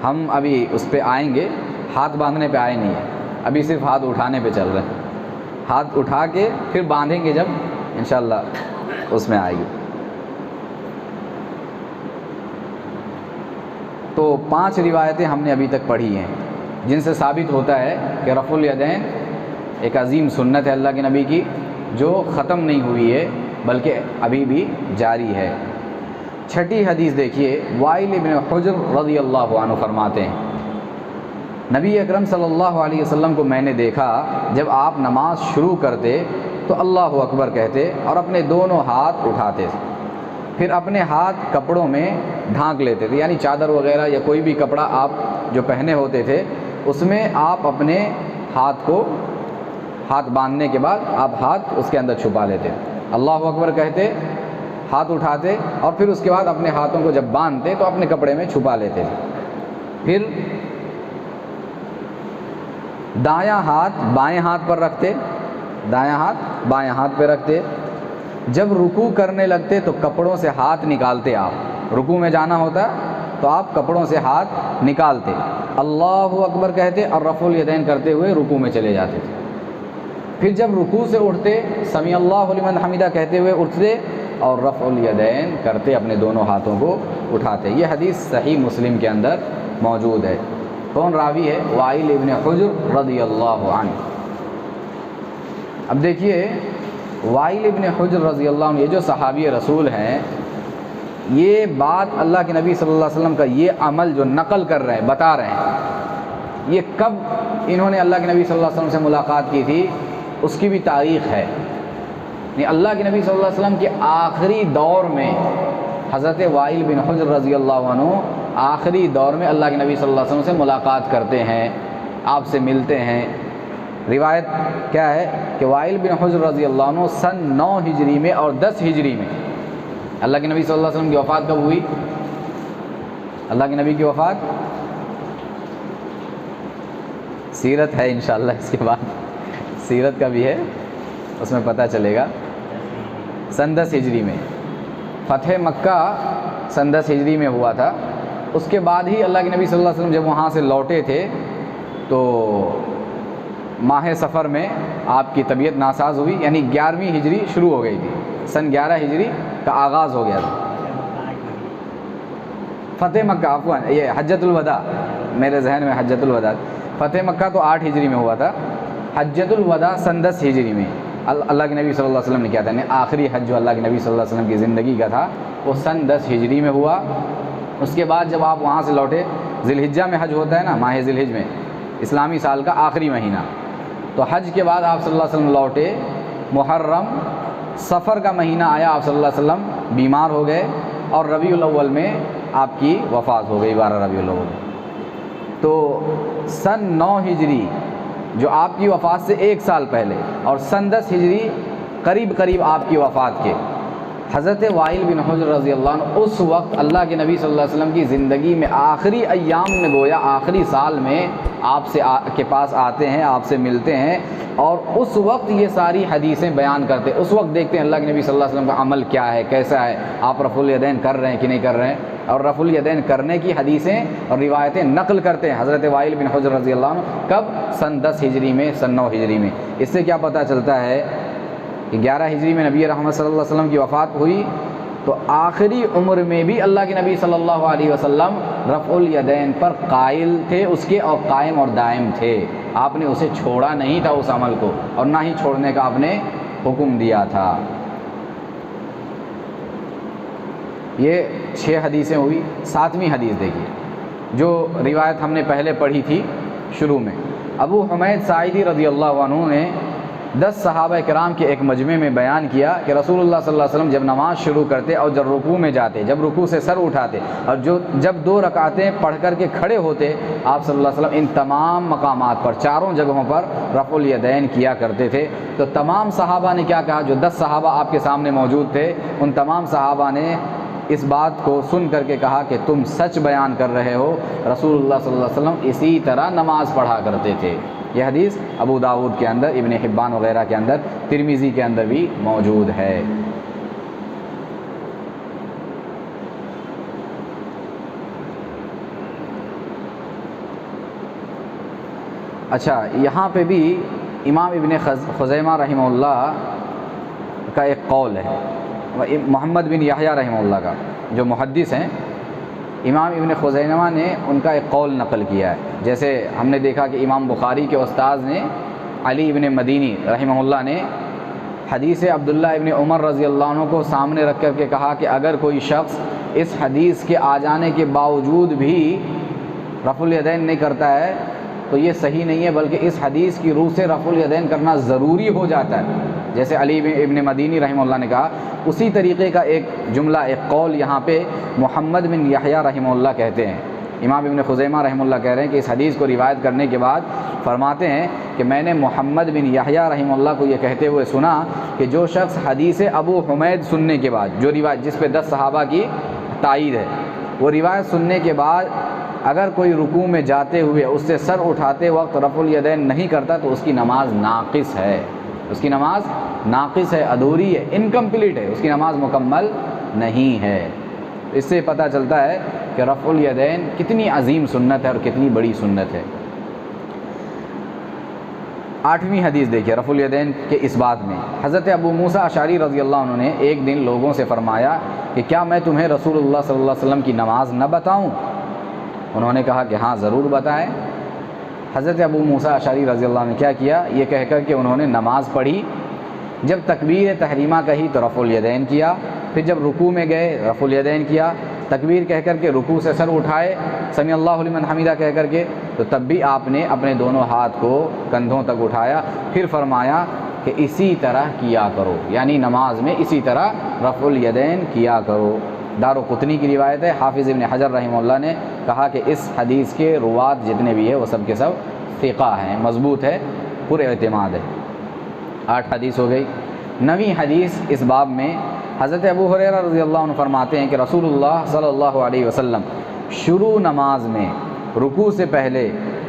ہم ابھی اس پہ آئیں گے، ہاتھ باندھنے پہ آئے نہیں ہیں، ابھی صرف ہاتھ اٹھانے پہ چل رہے ہیں۔ ہاتھ اٹھا کے پھر باندھیں گے جب انشاءاللہ اس میں آئے گی۔ تو 5 روایتیں ہم نے ابھی تک پڑھی ہیں جن سے ثابت ہوتا ہے کہ رفع الیدین ایک عظیم سنت ہے اللہ کے نبی کی، جو ختم نہیں ہوئی ہے بلکہ ابھی بھی جاری ہے۔ 6ٹھی حدیث دیکھیے، وائل ابن حجر رضی اللہ عنہ فرماتے ہیں نبی اکرم صلی اللہ علیہ وسلم کو میں نے دیکھا جب آپ نماز شروع کرتے تو اللہ اکبر کہتے اور اپنے دونوں ہاتھ اٹھاتے تھے، پھر اپنے ہاتھ کپڑوں میں ڈھانک لیتے تھے، یعنی چادر وغیرہ یا کوئی بھی کپڑا آپ جو پہنے ہوتے تھے اس میں آپ اپنے ہاتھ باندھنے کے بعد آپ ہاتھ اس کے اندر چھپا لیتے، اللہ اکبر کہتے، ہاتھ اٹھاتے اور پھر اس کے بعد اپنے ہاتھوں کو جب باندھتے تو اپنے کپڑے میں چھپا لیتے تھے، پھر دایاں ہاتھ بائیں ہاتھ پر رکھتے، دایاں ہاتھ بائیں ہاتھ پہ رکھتے، جب رکوع کرنے لگتے تو کپڑوں سے ہاتھ نکالتے، آپ رکوع میں جانا ہوتا تو آپ کپڑوں سے ہاتھ نکالتے، اللہ اکبر کہتے اور رفع الیدین کرتے ہوئے رکوع میں چلے جاتے تھے، پھر جب رکوع سے اٹھتے سمیع اللہ لمن حمیدہ کہتے ہوئے اٹھتے اور رفع الیدین کرتے، اپنے دونوں ہاتھوں کو اٹھاتے۔ یہ حدیث صحیح مسلم کے اندر موجود ہے۔ کون راوی ہے؟ وائل ابن حجر رضی اللہ عنہ۔ اب دیکھیے وائل ابن حجر رضی اللہ عنہ، یہ جو صحابی رسول ہیں، یہ بات اللہ کے نبی صلی اللہ علیہ وسلم کا یہ عمل جو نقل کر رہے ہیں، بتا رہے ہیں، یہ کب انہوں نے اللہ کے نبی صلی اللہ علیہ وسلم سے ملاقات کی تھی اس کی بھی تاریخ ہے۔ یعنی اللہ کے نبی صلی اللہ علیہ وسلم کے آخری دور میں حضرت وائل بن حجر رضی اللہ عنہ آخری دور میں اللہ کے نبی صلی اللہ علیہ وسلم سے ملاقات کرتے ہیں، آپ سے ملتے ہیں۔ روایت کیا ہے کہ وائل بن حجر رضی اللہ عنہ سن 9 ہجری میں اور 10 ہجری میں، اللہ کے نبی صلی اللہ علیہ وسلم کی وفات کب ہوئی؟ اللہ کے نبی کی وفات، سیرت ہے انشاءاللہ اس کے بعد، سیرت کا بھی ہے، اس میں پتہ چلے گا۔ سن 10 ہجری میں فتح مکہ سن 10 ہجری میں ہوا تھا۔ اس کے بعد ہی اللہ کے نبی صلی اللہ علیہ وسلم جب وہاں سے لوٹے تھے تو ماہ سفر میں آپ کی طبیعت ناساز ہوئی، یعنی 11ویں ہجری شروع ہو گئی تھی، سن 11 ہجری کا آغاز ہو گیا تھا۔ فتح مکہ، عفواً یہ حجۃ الوداع، میرے ذہن میں حجۃ الوداع، فتح مکہ تو 8 ہجری میں ہوا تھا، حجۃ الوداع سن 10 ہجری میں اللہ کے نبی صلی اللہ علیہ وسلم نے کیا تھا، یعنی آخری حج جو اللہ کے نبی صلی اللہ علیہ وسلم کی زندگی کا تھا وہ سن 10 ہجری میں ہوا۔ اس کے بعد جب آپ وہاں سے لوٹے، ذی الحجہ میں حج ہوتا ہے نا، ماہ ذی الحجہ میں، اسلامی سال کا آخری مہینہ، تو حج کے بعد آپ صلی اللہ علیہ وسلم لوٹے، محرم صفر کا مہینہ آیا، آپ صلی اللہ علیہ وسلم بیمار ہو گئے اور ربیع الاول میں آپ کی وفات ہو گئی، 12 ربیع الاول۔ تو سن 9 ہجری جو آپ کی وفات سے 1 سال پہلے اور سن 10 ہجری قریب آپ کی وفات کے، حضرت وائل بن حجر رضی اللہ عنہ اس وقت اللہ کے نبی صلی اللہ علیہ وسلم کی زندگی میں آخری ایام میں، گویا آخری سال میں آپ سے کے پاس آتے ہیں، آپ سے ملتے ہیں اور اس وقت یہ ساری حدیثیں بیان کرتے، اس وقت دیکھتے ہیں اللہ کے نبی صلی اللہ علیہ وسلم کا عمل کیا ہے، کیسا ہے، آپ رفع الیدین کر رہے ہیں کہ نہیں کر رہے ہیں، اور رفع الیدین کرنے کی حدیثیں اور روایتیں نقل کرتے ہیں حضرت وائل بن حجر رضی اللہ عنہ، کب؟ سن 10 ہجری میں، سن 9 ہجری میں۔ اس سے کیا پتہ چلتا ہے کہ 11 ہجری میں نبی رحمت صلی اللہ علیہ وسلم کی وفات ہوئی، تو آخری عمر میں بھی اللہ کے نبی صلی اللہ علیہ وسلم رفع الیدین پر قائل تھے اس کے، اور قائم اور دائم تھے، آپ نے اسے چھوڑا نہیں تھا اس عمل کو، اور نہ ہی چھوڑنے کا آپ نے حکم دیا تھا۔ یہ 6 حدیثیں ہوئی۔ 7ویں حدیث دیکھیے جو روایت ہم نے پہلے پڑھی تھی شروع میں، ابو حمید ساعدی رضی اللہ عنہ نے 10 صحابہ کرام کے ایک مجمع میں بیان کیا کہ رسول اللہ صلی اللہ علیہ وسلم جب نماز شروع کرتے اور جب رکوع میں جاتے، جب رکوع سے سر اٹھاتے اور جب 2 رکعتیں پڑھ کر کے کھڑے ہوتے، آپ صلی اللہ علیہ وسلم ان تمام مقامات پر، چاروں جگہوں پر رفع الیدین کیا کرتے تھے۔ تو تمام صحابہ نے کیا کہا؟ جو 10 صحابہ آپ کے سامنے موجود تھے، ان تمام صحابہ نے اس بات کو سن کر کے کہا کہ تم سچ بیان کر رہے ہو، رسول اللہ صلی اللہ علیہ وسلم اسی طرح نماز پڑھا کرتے تھے۔ یہ حدیث ابو داؤد کے اندر، ابن حبان وغیرہ کے اندر، ترمذی کے اندر بھی موجود ہے۔ اچھا، یہاں پہ بھی امام ابن خزیمہ رحمہ اللہ کا ایک قول ہے، محمد بن یحییٰ رحمہ اللہ کا، جو محدث ہیں، امام ابن خزیمہ نے ان کا ایک قول نقل کیا ہے۔ جیسے ہم نے دیکھا کہ امام بخاری کے استاذ نے علی ابن مدینی رحمہ اللہ نے حدیث عبداللہ ابن عمر رضی اللہ عنہ کو سامنے رکھ کر کے کہا کہ اگر کوئی شخص اس حدیث کے آ جانے کے باوجود بھی رفع الیدین نہیں کرتا ہے تو یہ صحیح نہیں ہے، بلکہ اس حدیث کی روح سے رفع الیدین کرنا ضروری ہو جاتا ہے، جیسے علی ابن مدینی رحمہ اللہ نے کہا۔ اسی طریقے کا ایک جملہ، ایک قول یہاں پہ محمد بن یحییٰ رحمہ اللہ کہتے ہیں۔ امام ابن خزیمہ رحمہ اللہ کہہ رہے ہیں کہ اس حدیث کو روایت کرنے کے بعد فرماتے ہیں کہ میں نے محمد بن یحییٰ رحمہ اللہ کو یہ کہتے ہوئے سنا کہ جو شخص حدیث ابو حمید سننے کے بعد، جو روایت جس پہ 10 صحابہ کی تائید ہے، وہ روایت سننے کے بعد اگر کوئی رکوع میں جاتے ہوئے اس سے سر اٹھاتے وقت رفع الیدین نہیں کرتا تو اس کی نماز ناقص ہے، اس کی نماز ناقص ہے، ادھوری ہے، انکمپلیٹ ہے، اس کی نماز مکمل نہیں ہے۔ اس سے پتہ چلتا ہے کہ رفع الیدین کتنی عظیم سنت ہے اور کتنی بڑی سنت ہے۔ 8ویں حدیث دیکھیے رفع الیدین کے اس بات میں، حضرت ابو موسیٰ اشعری رضی اللہ عنہ نے ایک دن لوگوں سے فرمایا کہ کیا میں تمہیں رسول اللہ صلی اللہ علیہ وسلم کی نماز نہ بتاؤں؟ انہوں نے کہا کہ ہاں ضرور بتائیں۔ حضرت ابو موسیٰ اشعری رضی اللہ عنہ نے کیا کیا، یہ کہہ کر کہ انہوں نے نماز پڑھی، جب تکبیر تحریمہ کہی تو رفع الیدین کیا، پھر جب رکوع میں گئے رفع الیدین کیا، تکبیر کہہ کر کے رکوع سے سر اٹھائے سمی اللہ لمن حمیدہ کہہ کر کے، تو تب بھی آپ نے اپنے دونوں ہاتھ کو کندھوں تک اٹھایا، پھر فرمایا کہ اسی طرح کیا کرو، یعنی نماز میں اسی طرح رفع الیدین کیا کرو۔ دارقطنی کی روایت ہے، حافظ ابن حجر رحمہ اللہ نے کہا کہ اس حدیث کے روات جتنے بھی ہیں وہ سب کے سب ثقہ ہیں، مضبوط ہے، پر اعتماد ہے۔ 8 حدیث ہو گئی۔ 9ویں حدیث اس باب میں حضرت ابو ہریرہ رضی اللہ عنہ فرماتے ہیں کہ رسول اللہ صلی اللہ علیہ وسلم شروع نماز میں رکوع سے پہلے،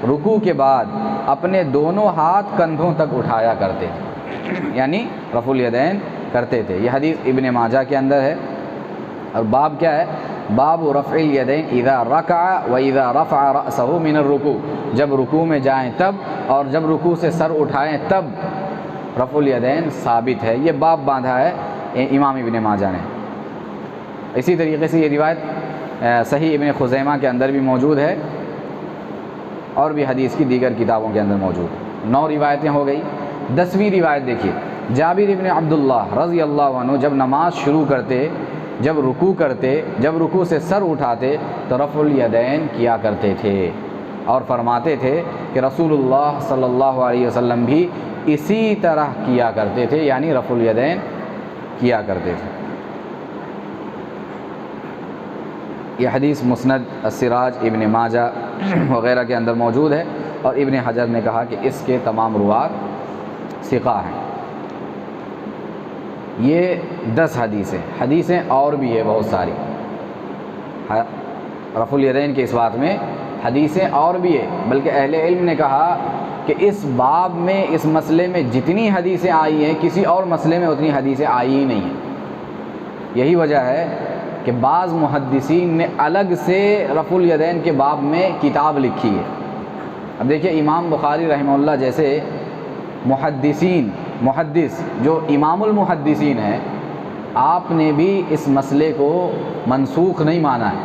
رکوع کے بعد اپنے دونوں ہاتھ کندھوں تک اٹھایا کرتے تھے، یعنی رفع الیدین کرتے تھے۔ یہ حدیث ابن ماجہ کے اندر ہے، اور باب کیا ہے؟ باب رفع الیدین اذا رکع و اذا رفع رأسہ من الرکوع، جب رکوع میں جائیں تب اور جب رکوع سے سر اٹھائیں تب رفع الیدین ثابت ہے۔ یہ باب باندھا ہے امام ابن ماجہ نے۔ اسی طریقے سے یہ روایت صحیح ابن خزیمہ کے اندر بھی موجود ہے اور بھی حدیث کی دیگر کتابوں کے اندر موجود ہے۔ 9 روایتیں ہو گئی۔ 10ویں روایت دیکھیے، جابر ابن عبداللہ رضی اللہ عنہ جب نماز شروع کرتے، جب رکوع کرتے، جب رکوع سے سر اٹھاتے تو رفع الیدین کیا کرتے تھے، اور فرماتے تھے کہ رسول اللہ صلی اللہ علیہ وسلم بھی اسی طرح کیا کرتے تھے، یعنی رفع الیدین کیا کرتے تھے۔ یہ حدیث مسند السراج ابن ماجہ وغیرہ کے اندر موجود ہے، اور ابن حجر نے کہا کہ اس کے تمام روات ثقہ ہیں۔ یہ 10 حدیثیں اور بھی ہے بہت ساری، رفع الیدین کے اس بات میں حدیثیں اور بھی ہے، بلکہ اہل علم نے کہا کہ اس باب میں، اس مسئلے میں جتنی حدیثیں آئی ہیں کسی اور مسئلے میں اتنی حدیثیں آئی ہی نہیں ہیں۔ یہی وجہ ہے کہ بعض محدثین نے الگ سے رفع الیدین کے باب میں کتاب لکھی ہے۔ اب دیکھیے امام بخاری رحمہ اللہ جیسے محدث جو امام المحدثین ہیں، آپ نے بھی اس مسئلے کو منسوخ نہیں مانا ہے،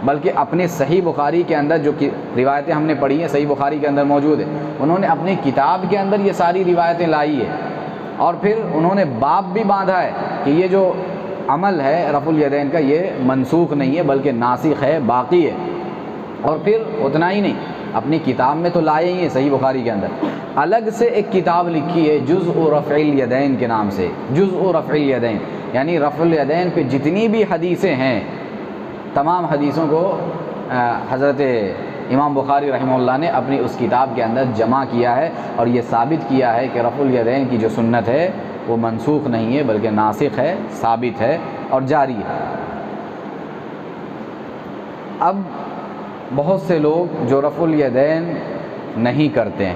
بلکہ اپنے صحیح بخاری کے اندر جو روایتیں ہم نے پڑھی ہیں صحیح بخاری کے اندر موجود ہے، انہوں نے اپنی کتاب کے اندر یہ ساری روایتیں لائی ہے، اور پھر انہوں نے باب بھی باندھا ہے کہ یہ جو عمل ہے رفع الیدین کا یہ منسوخ نہیں ہے بلکہ ناسخ ہے، باقی ہے۔ اور پھر اتنا ہی نہیں، اپنی کتاب میں تو لائے ہی ہیں صحیح بخاری کے اندر، الگ سے ایک کتاب لکھی ہے جزء رفع الیدین کے نام سے، جزء رفع الیدین، یعنی رفع الیدین پہ جتنی بھی حدیثیں ہیں تمام حدیثوں کو حضرت امام بخاری رحمہ اللہ نے اپنی اس کتاب کے اندر جمع کیا ہے، اور یہ ثابت کیا ہے کہ رفع الیدین کی جو سنت ہے وہ منسوخ نہیں ہے بلکہ ناسخ ہے، ثابت ہے اور جاری ہے۔ اب بہت سے لوگ جو رفع الیدین نہیں کرتے ہیں،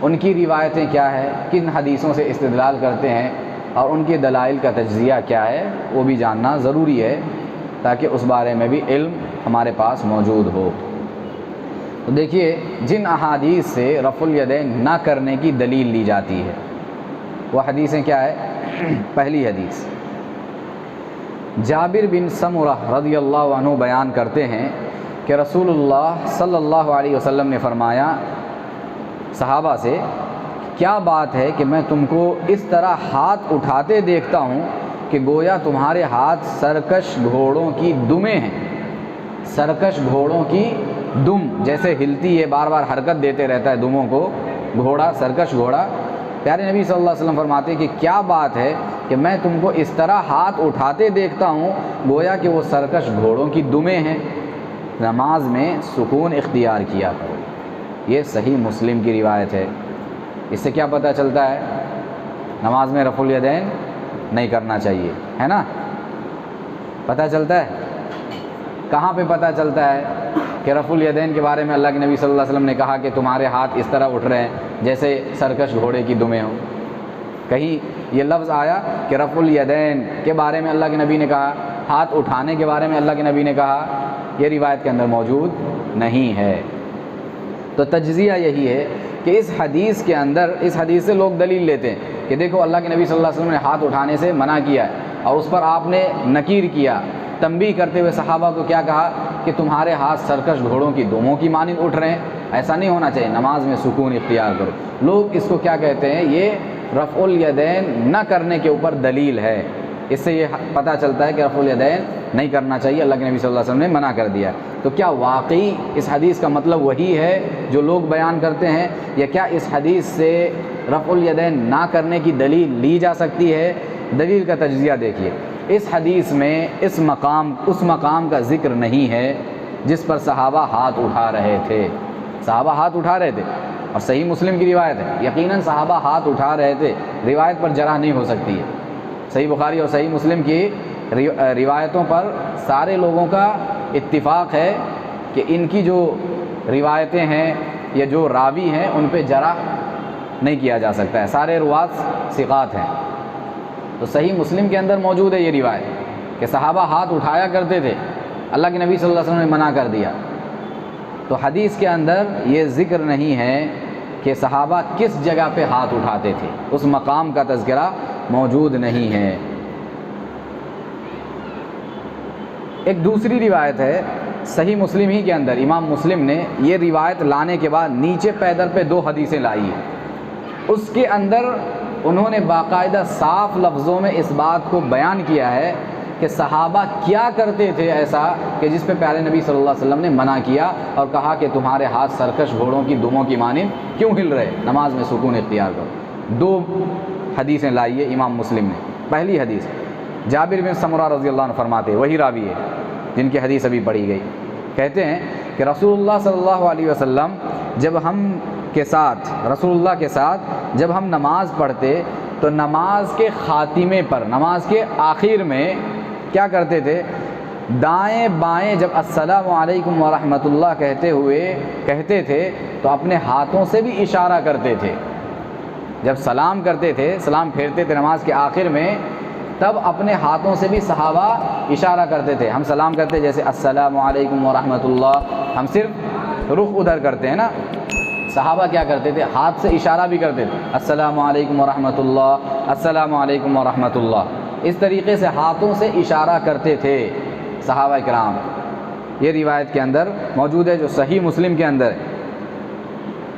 ان کی روایتیں کیا ہے، کن حدیثوں سے استدلال کرتے ہیں اور ان کے دلائل کا تجزیہ کیا ہے، وہ بھی جاننا ضروری ہے تاکہ اس بارے میں بھی علم ہمارے پاس موجود ہو۔ تو دیکھیے، جن احادیث سے رفع الیدین نہ کرنے کی دلیل لی جاتی ہے وہ حدیثیں کیا ہے؟ پہلی حدیث، جابر بن سمرہ رضی اللہ عنہ بیان کرتے ہیں کہ رسول اللہ صلی اللہ علیہ وسلم نے فرمایا صحابہ سے، کیا بات ہے کہ میں تم کو اس طرح ہاتھ اٹھاتے دیکھتا ہوں کہ گویا تمہارے ہاتھ سرکش گھوڑوں کی دمیں ہیں۔ سرکش گھوڑوں کی دم جیسے ہلتی ہے، بار بار حرکت دیتے رہتا ہے دموں کو گھوڑا، سرکش گھوڑا۔ پیارے نبی صلی اللہ علیہ وسلم فرماتے ہیں کہ کیا بات ہے کہ میں تم کو اس طرح ہاتھ اٹھاتے دیکھتا ہوں گویا کہ وہ سرکش گھوڑوں کی دمیں ہیں۔ نماز میں سکون اختیار کیا کرو۔ یہ صحیح مسلم کی روایت ہے۔ اس سے کیا پتہ چلتا ہے؟ نماز میں رفع الیدین نہیں کرنا چاہیے، ہے نا؟ پتہ چلتا ہے کہاں پہ پتہ چلتا ہے کہ رفع الیدین کے بارے میں اللہ کے نبی صلی اللہ علیہ وسلم نے کہا کہ تمہارے ہاتھ اس طرح اٹھ رہے ہیں جیسے سرکش گھوڑے کی دمیں ہوں؟ کہیں یہ لفظ آیا کہ رفع الیدین کے بارے میں اللہ کے نبی نے کہا، ہاتھ اٹھانے کے بارے میں اللہ کے نبی نے کہا؟ یہ روایت کے اندر موجود نہیں ہے۔ تو تجزیہ یہی ہے کہ اس حدیث کے اندر، اس حدیث سے لوگ دلیل لیتے ہیں کہ دیکھو اللہ کے نبی صلی اللہ علیہ وسلم نے ہاتھ اٹھانے سے منع کیا ہے اور اس پر آپ نے نکیر کیا، تنبیہ کرتے ہوئے صحابہ کو کیا کہا کہ تمہارے ہاتھ سرکش گھوڑوں کی دموں کی مانند اٹھ رہے ہیں۔ ایسا نہیں ہونا چاہیے، نماز میں سکون اختیار کرو۔ لوگ اس کو کیا کہتے ہیں؟ یہ رفع الیدین نہ کرنے کے اوپر دلیل ہے۔ اس سے یہ پتہ چلتا ہے کہ رفع الیدین نہیں کرنا چاہیے، اللہ کے نبی صلی اللہ علیہ وسلم نے منع کر دیا۔ تو کیا واقعی اس حدیث کا مطلب وہی ہے جو لوگ بیان کرتے ہیں، یا کیا اس حدیث سے رفع الیدین نہ کرنے کی دلیل لی جا سکتی ہے؟ دلیل کا تجزیہ دیکھیے، اس حدیث میں اس مقام کا ذکر نہیں ہے جس پر صحابہ ہاتھ اٹھا رہے تھے۔ صحابہ ہاتھ اٹھا رہے تھے اور صحیح مسلم کی روایت ہے، یقیناً صحابہ ہاتھ اٹھا رہے تھے، روایت پر جرح نہیں ہو سکتی ہے۔ صحیح بخاری اور صحیح مسلم کی روایتوں پر سارے لوگوں کا اتفاق ہے کہ ان کی جو روایتیں ہیں یا جو راوی ہیں ان پہ جرح نہیں کیا جا سکتا ہے، سارے روات ثقات ہیں۔ تو صحیح مسلم کے اندر موجود ہے یہ روایت کہ صحابہ ہاتھ اٹھایا کرتے تھے، اللہ کے نبی صلی اللہ علیہ وسلم نے منع کر دیا۔ تو حدیث کے اندر یہ ذکر نہیں ہے کہ صحابہ کس جگہ پہ ہاتھ اٹھاتے تھے، اس مقام کا تذکرہ موجود نہیں ہے۔ ایک دوسری روایت ہے صحیح مسلم ہی کے اندر، امام مسلم نے یہ روایت لانے کے بعد نیچے پیدل پہ 2 حدیثیں لائی ہیں۔ اس کے اندر انہوں نے باقاعدہ صاف لفظوں میں اس بات کو بیان کیا ہے کہ صحابہ کیا کرتے تھے ایسا کہ جس پہ پیارے نبی صلی اللہ علیہ وسلم نے منع کیا اور کہا کہ تمہارے ہاتھ سرکش گھوڑوں کی دموں کی مانند کیوں ہل رہے، نماز میں سکون اختیار کرو۔ 2 حدیثیں لائی ہے امام مسلم نے۔ پہلی حدیث جابر بن سمرہ رضی اللہ عنہ فرماتے ہیں، وہی راوی ہے جن کی حدیث ابھی پڑھی گئی، کہتے ہیں کہ رسول اللہ صلی اللہ علیہ وسلم رسول اللہ کے ساتھ جب ہم نماز پڑھتے تو نماز کے خاتمے پر، نماز کے آخر میں کیا کرتے تھے؟ دائیں بائیں جب السلام علیکم ورحمۃ اللہ کہتے تھے تو اپنے ہاتھوں سے بھی اشارہ کرتے تھے۔ جب سلام کرتے تھے، سلام پھیرتے تھے نماز کے آخر میں، تب اپنے ہاتھوں سے بھی صحابہ اشارہ کرتے تھے۔ ہم سلام کرتے جیسے السلام علیکم ورحمۃ اللہ، ہم صرف رخ ادھر کرتے ہیں نا، صحابہ کیا کرتے تھے؟ ہاتھ سے اشارہ بھی کرتے تھے، السلام علیکم ورحمۃ اللہ، السلام علیکم ورحمۃ اللہ۔ اس طریقے سے ہاتھوں سے اشارہ کرتے تھے صحابہ کرام۔ یہ روایت کے اندر موجود ہے جو صحیح مسلم کے اندر ہے۔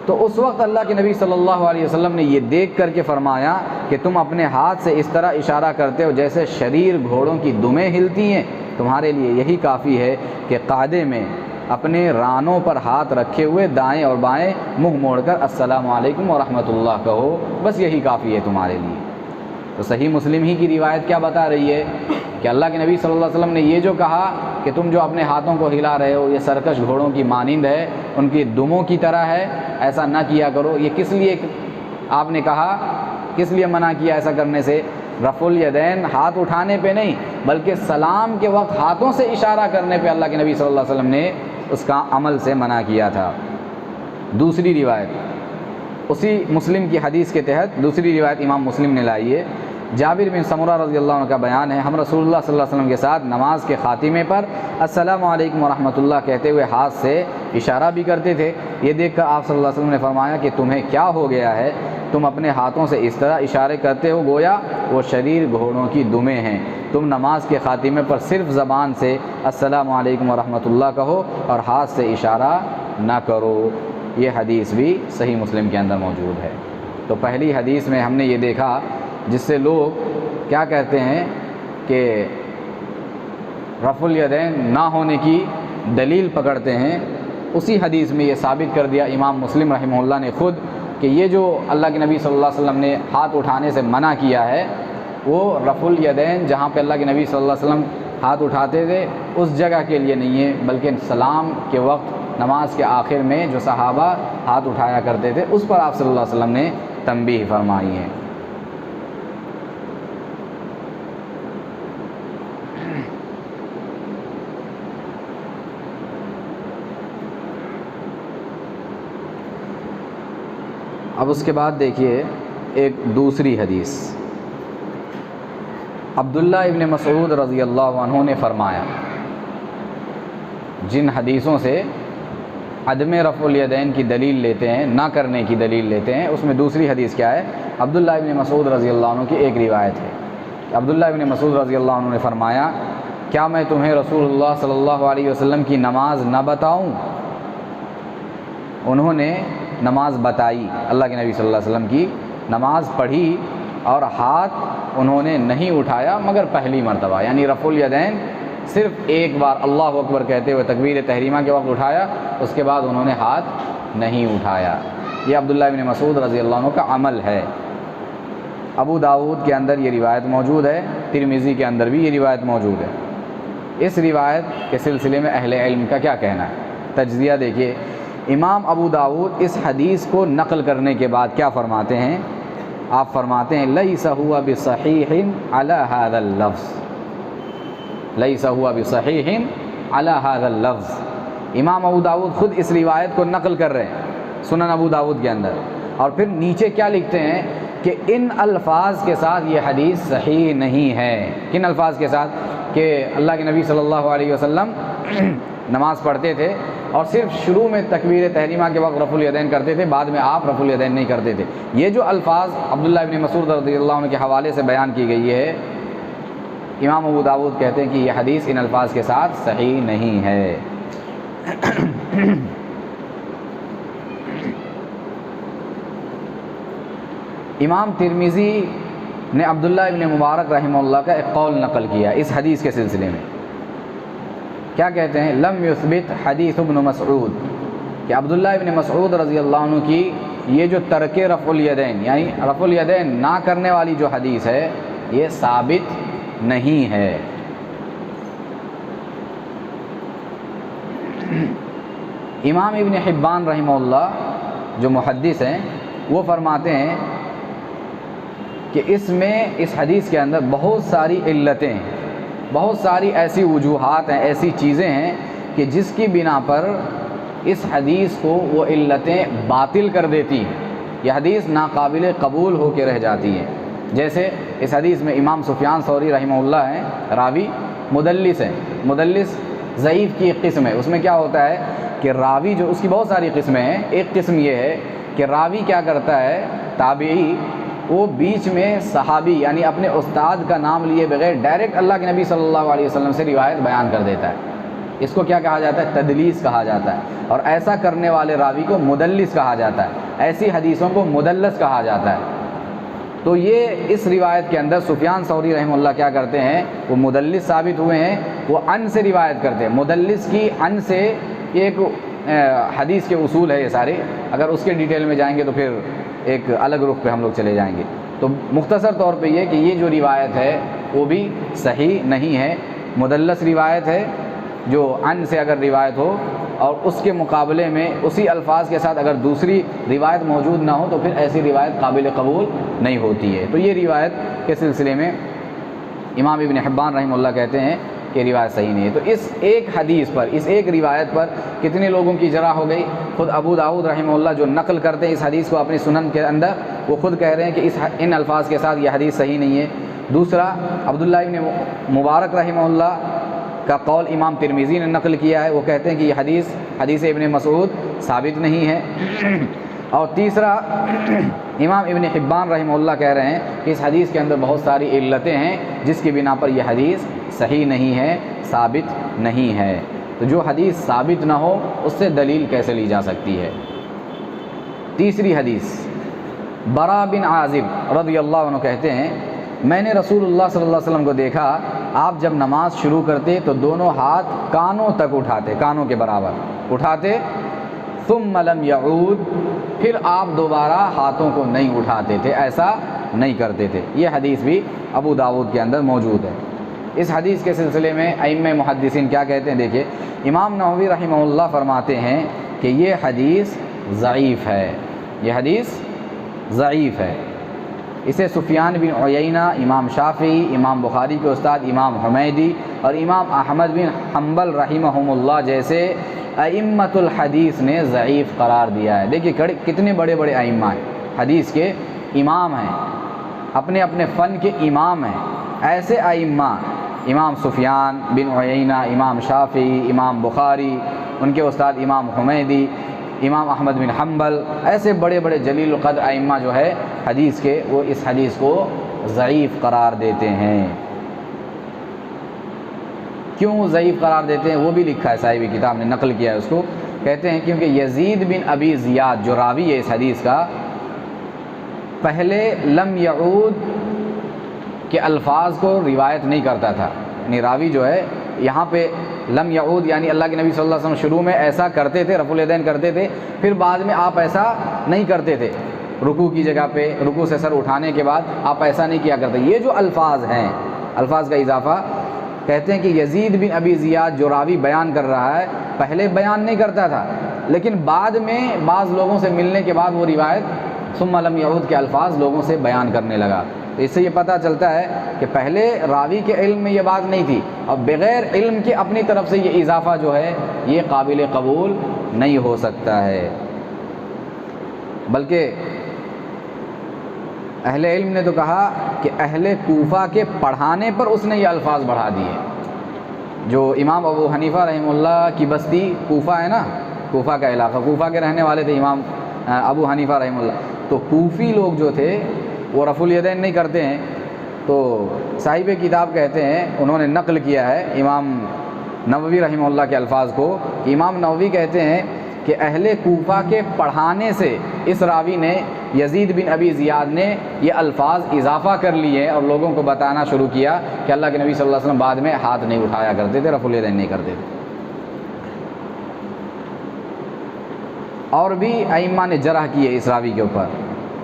تو اس وقت اللہ کے نبی صلی اللہ علیہ وسلم نے یہ دیکھ کر کے فرمایا کہ تم اپنے ہاتھ سے اس طرح اشارہ کرتے ہو جیسے شریر گھوڑوں کی دمیں ہلتی ہیں، تمہارے لیے یہی کافی ہے کہ قاعدے میں اپنے رانوں پر ہاتھ رکھے ہوئے دائیں اور بائیں منہ موڑ کر السلام علیکم ورحمۃ اللہ کہو، بس یہی کافی ہے تمہارے لیے۔ تو صحیح مسلم ہی کی روایت کیا بتا رہی ہے کہ اللہ کے نبی صلی اللہ علیہ وسلم نے یہ جو کہا کہ تم جو اپنے ہاتھوں کو ہلا رہے ہو یہ سرکش گھوڑوں کی مانند ہے، ان کی دموں کی طرح ہے، ایسا نہ کیا کرو۔ یہ کس لیے آپ نے کہا، کس لیے منع کیا ایسا کرنے سے؟ رفع الیدین ہاتھ اٹھانے پہ نہیں بلکہ سلام کے وقت ہاتھوں سے اشارہ کرنے پہ اللہ کے نبی صلی اللہ علیہ وسلم نے اس کا عمل سے منع کیا تھا۔ دوسری روایت اسی مسلم کی حدیث کے تحت دوسری روایت امام مسلم نے لائی ہے۔ جابر بن سمرہ رضی اللہ عنہ کا بیان ہے، ہم رسول اللہ صلی اللہ علیہ وسلم کے ساتھ نماز کے خاتمے پر السلام علیکم ورحمۃ اللہ کہتے ہوئے ہاتھ سے اشارہ بھی کرتے تھے۔ یہ دیکھ کر آپ صلی اللہ علیہ وسلم نے فرمایا کہ تمہیں کیا ہو گیا ہے، تم اپنے ہاتھوں سے اس طرح اشارے کرتے ہو گویا وہ شریر گھوڑوں کی دمیں ہیں۔ تم نماز کے خاتمے پر صرف زبان سے السلام علیکم ورحمۃ اللہ کہو اور ہاتھ سے اشارہ نہ کرو۔ یہ حدیث بھی صحیح مسلم کے اندر موجود ہے۔ تو پہلی حدیث میں ہم نے یہ دیکھا جس سے لوگ کیا کہتے ہیں کہ رفع الیدین نہ ہونے کی دلیل پکڑتے ہیں، اسی حدیث میں یہ ثابت کر دیا امام مسلم رحمہ اللہ نے خود کہ یہ جو اللہ کے نبی صلی اللہ علیہ وسلم نے ہاتھ اٹھانے سے منع کیا ہے وہ رفع الیدین جہاں پہ اللہ کے نبی صلی اللہ علیہ وسلم ہاتھ اٹھاتے تھے اس جگہ کے لیے نہیں ہے، بلکہ سلام کے وقت نماز کے آخر میں جو صحابہ ہاتھ اٹھایا کرتے تھے اس پر آپ صلی اللہ علیہ وسلم نے تنبیہ فرمائی ہے۔ اب اس کے بعد دیکھیے ایک دوسری حدیث، عبداللہ ابن مسعود رضی اللہ عنہ نے فرمایا، جن حدیثوں سے عدم رفع الیدین کی دلیل لیتے ہیں، نہ کرنے کی دلیل لیتے ہیں، اس میں دوسری حدیث کیا ہے؟ عبداللہ ابن مسعود رضی اللہ عنہ کی ایک روایت ہے۔ عبداللہ ابن مسعود رضی اللہ عنہ نے فرمایا، کیا میں تمہیں رسول اللہ صلی اللہ علیہ وسلم کی نماز نہ بتاؤں؟ انہوں نے نماز بتائی، اللہ کے نبی صلی اللہ علیہ وسلم کی نماز پڑھی اور ہاتھ انہوں نے نہیں اٹھایا مگر پہلی مرتبہ، یعنی رفع الیدین صرف ایک بار اللہ اکبر کہتے ہوئے تکبیر تحریمہ کے وقت اٹھایا، اس کے بعد انہوں نے ہاتھ نہیں اٹھایا۔ یہ عبداللہ ابن مسعود رضی اللہ عنہ کا عمل ہے۔ ابو داؤد کے اندر یہ روایت موجود ہے، ترمذی کے اندر بھی یہ روایت موجود ہے۔ اس روایت کے سلسلے میں اہل علم کا کیا کہنا ہے؟ تجزیہ دیکھیے، امام ابو داؤد اس حدیث کو نقل کرنے کے بعد کیا فرماتے ہیں؟ آپ فرماتے ہیں لیس ہوا بصحیح علی ھذا اللفظ، لیس ہوا بصحیح علی ھذا اللفظ۔ امام ابو داؤد خود اس روایت کو نقل کر رہے ہیں سنن ابو داؤد کے اندر، اور پھر نیچے کیا لکھتے ہیں کہ ان الفاظ کے ساتھ یہ حدیث صحیح نہیں ہے۔ کن الفاظ کے ساتھ؟ کہ اللہ کے نبی صلی اللہ علیہ وسلم نماز پڑھتے تھے اور صرف شروع میں تکبیر تحریمہ کے وقت رفع الیدین کرتے تھے، بعد میں آپ رفع الیدین نہیں کرتے تھے۔ یہ جو الفاظ عبداللہ ابن مسعود رضی اللہ عنہ کے حوالے سے بیان کی گئی ہے، امام ابو داؤد کہتے ہیں کہ یہ حدیث ان الفاظ کے ساتھ صحیح نہیں ہے۔ امام ترمذی نے عبداللہ ابن مبارک رحمہ اللہ کا ایک قول نقل کیا اس حدیث کے سلسلے میں۔ کیا کہتے ہیں؟ لم یثبت حدیث ابن مسعود، کہ عبداللہ ابن مسعود رضی اللہ عنہ کی یہ جو ترک رفع الیدین یعنی رفع الیدین نہ کرنے والی جو حدیث ہے یہ ثابت نہیں ہے۔ امام ابن حبان رحمہ اللہ جو محدث ہیں وہ فرماتے ہیں کہ اس حدیث کے اندر بہت ساری علتیں ہیں، بہت ساری ایسی وجوہات ہیں، ایسی چیزیں ہیں کہ جس کی بنا پر اس حدیث کو وہ علتیں باطل کر دیتی ہیں، یہ حدیث ناقابل قبول ہو کے رہ جاتی ہے۔ جیسے اس حدیث میں امام سفیان ثوری رحمہ اللہ ہیں، راوی مدلس ہیں، مدلس ضعیف کی ایک قسم ہے۔ اس میں کیا ہوتا ہے کہ راوی جو اس کی بہت ساری قسمیں ہیں، ایک قسم یہ ہے کہ راوی کیا کرتا ہے، تابعی، وہ بیچ میں صحابی یعنی اپنے استاد کا نام لیے بغیر ڈائریکٹ اللہ کے نبی صلی اللہ علیہ وسلم سے روایت بیان کر دیتا ہے۔ اس کو کیا کہا جاتا ہے؟ تدلیس کہا جاتا ہے، اور ایسا کرنے والے راوی کو مدلس کہا جاتا ہے، ایسی حدیثوں کو مدلس کہا جاتا ہے۔ تو یہ اس روایت کے اندر سفیان ثوری رحمہ اللہ کیا کرتے ہیں، وہ مدلس ثابت ہوئے ہیں، وہ ان سے روایت کرتے ہیں۔ مدلس کی ان سے ایک حدیث کے اصول ہے یہ سارے، اگر اس کے ڈیٹیل میں جائیں گے تو پھر ایک الگ رخ پہ ہم لوگ چلے جائیں گے۔ تو مختصر طور پہ یہ کہ یہ جو روایت ہے وہ بھی صحیح نہیں ہے، مدلس روایت ہے، جو ان سے اگر روایت ہو اور اس کے مقابلے میں اسی الفاظ کے ساتھ اگر دوسری روایت موجود نہ ہو تو پھر ایسی روایت قابل قبول نہیں ہوتی ہے۔ تو یہ روایت کے سلسلے میں امام ابن حبان رحمہ اللہ کہتے ہیں کہ روایت صحیح نہیں ہے۔ تو اس ایک حدیث پر، اس ایک روایت پر کتنے لوگوں کی جرح ہو گئی؟ خود ابو داؤد رحمہ اللہ جو نقل کرتے ہیں اس حدیث کو اپنی سنن کے اندر، وہ خود کہہ رہے ہیں کہ ان الفاظ کے ساتھ یہ حدیث صحیح نہیں ہے۔ دوسرا، عبداللہ ابن مبارک رحمہ اللہ کا قول امام ترمذی نے نقل کیا ہے، وہ کہتے ہیں کہ یہ حدیث ابن مسعود ثابت نہیں ہے۔ اور تیسرا، امام ابن حبان رحمہ اللہ کہہ رہے ہیں کہ اس حدیث کے اندر بہت ساری علتیں ہیں جس کی بنا پر یہ حدیث صحیح نہیں ہے، ثابت نہیں ہے۔ تو جو حدیث ثابت نہ ہو اس سے دلیل کیسے لی جا سکتی ہے؟ تیسری حدیث، برا بن عازب رضی اللہ عنہ کہتے ہیں میں نے رسول اللہ صلی اللہ علیہ وسلم کو دیکھا، آپ جب نماز شروع کرتے تو دونوں ہاتھ کانوں تک اٹھاتے، کانوں کے برابر اٹھاتے، ثم لم یعود، پھر آپ دوبارہ ہاتھوں کو نہیں اٹھاتے تھے، ایسا نہیں کرتے تھے۔ یہ حدیث بھی ابو داؤد کے اندر موجود ہے۔ اس حدیث کے سلسلے میں ائمہ محدثین کیا کہتے ہیں؟ دیکھیے، امام نووی رحمہ اللہ فرماتے ہیں کہ یہ حدیث ضعیف ہے، یہ حدیث ضعیف ہے۔ اسے سفیان بن عیینہ، امام شافعی، امام بخاری کے استاد امام حمیدی اور امام احمد بن حنبل رحمہم اللہ جیسے ائمۃ الحدیث نے ضعیف قرار دیا ہے۔ دیکھیے کتنے بڑے بڑے ائمہ ہیں، حدیث کے امام ہیں، اپنے اپنے فن کے امام ہیں۔ ایسے ائمہ، امام سفیان بن عیینہ، امام شافعی، امام بخاری، ان کے استاد امام حمیدی، امام احمد بن حنبل، ایسے بڑے بڑے جلیل القدر ائمہ جو ہے حدیث کے، وہ اس حدیث کو ضعیف قرار دیتے ہیں۔ کیوں ضعیف قرار دیتے ہیں وہ بھی لکھا ہے، صاحب کتاب نے نقل کیا ہے اس کو۔ کہتے ہیں کیونکہ یزید بن ابی زیاد جو راوی ہے اس حدیث کا، پہلے لم یعود کے الفاظ کو روایت نہیں کرتا تھا، یعنی راوی جو ہے یہاں پہ لم یعود یعنی اللہ کے نبی صلی اللہ علیہ وسلم شروع میں ایسا کرتے تھے، رفع الیدین کرتے تھے، پھر بعد میں آپ ایسا نہیں کرتے تھے، رکوع کی جگہ پہ رکوع سے سر اٹھانے کے بعد آپ ایسا نہیں کیا کرتے۔ یہ جو الفاظ ہیں، الفاظ کا اضافہ، کہتے ہیں کہ یزید بن ابی زیاد جو راوی بیان کر رہا ہے پہلے بیان نہیں کرتا تھا، لیکن بعد میں بعض لوگوں سے ملنے کے بعد وہ روایت ثم لم یعود کے الفاظ لوگوں سے بیان کرنے لگا۔ تو اس سے یہ پتہ چلتا ہے کہ پہلے راوی کے علم میں یہ بات نہیں تھی، اور بغیر علم کے اپنی طرف سے یہ اضافہ جو ہے یہ قابل قبول نہیں ہو سکتا ہے۔ بلکہ اہل علم نے تو کہا کہ اہل کوفہ کے پڑھانے پر اس نے یہ الفاظ بڑھا دیے۔ جو امام ابو حنیفہ رحمہ اللہ کی بستی کوفہ ہے نا، کوفہ کا علاقہ، کوفہ کے رہنے والے تھے امام ابو حنیفہ رحمہ اللہ، تو کوفی لوگ جو تھے وہ رفع الیدین نہیں کرتے ہیں۔ تو صاحب کتاب کہتے ہیں، انہوں نے نقل کیا ہے امام نووی رحمہ اللہ کے الفاظ کو، کہ امام نووی کہتے ہیں کہ اہل کوفہ کے پڑھانے سے اس راوی نے، یزید بن ابی زیاد نے یہ الفاظ اضافہ کر لیے اور لوگوں کو بتانا شروع کیا کہ اللہ کے نبی صلی اللہ علیہ وسلم بعد میں ہاتھ نہیں اٹھایا کرتے تھے، رفع الیدین نہیں کرتے تھے۔ اور بھی ائمہ نے جرح کی ہے اس راوی کے اوپر۔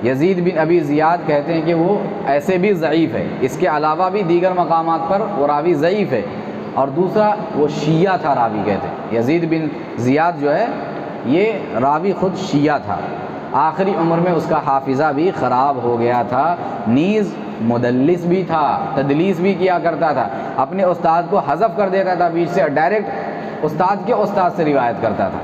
یزید بن ابی زیاد کہتے ہیں کہ وہ ایسے بھی ضعیف ہے، اس کے علاوہ بھی دیگر مقامات پر وہ راوی ضعیف ہے۔ اور دوسرا، وہ شیعہ تھا راوی، کہتے ہیں یزید بن زیاد جو ہے یہ راوی خود شیعہ تھا، آخری عمر میں اس کا حافظہ بھی خراب ہو گیا تھا، نیز مدلس بھی تھا، تدلیس بھی کیا کرتا تھا، اپنے استاد کو حذف کر دیتا تھا بیچ سے، ڈائریکٹ استاد کے استاد سے روایت کرتا تھا۔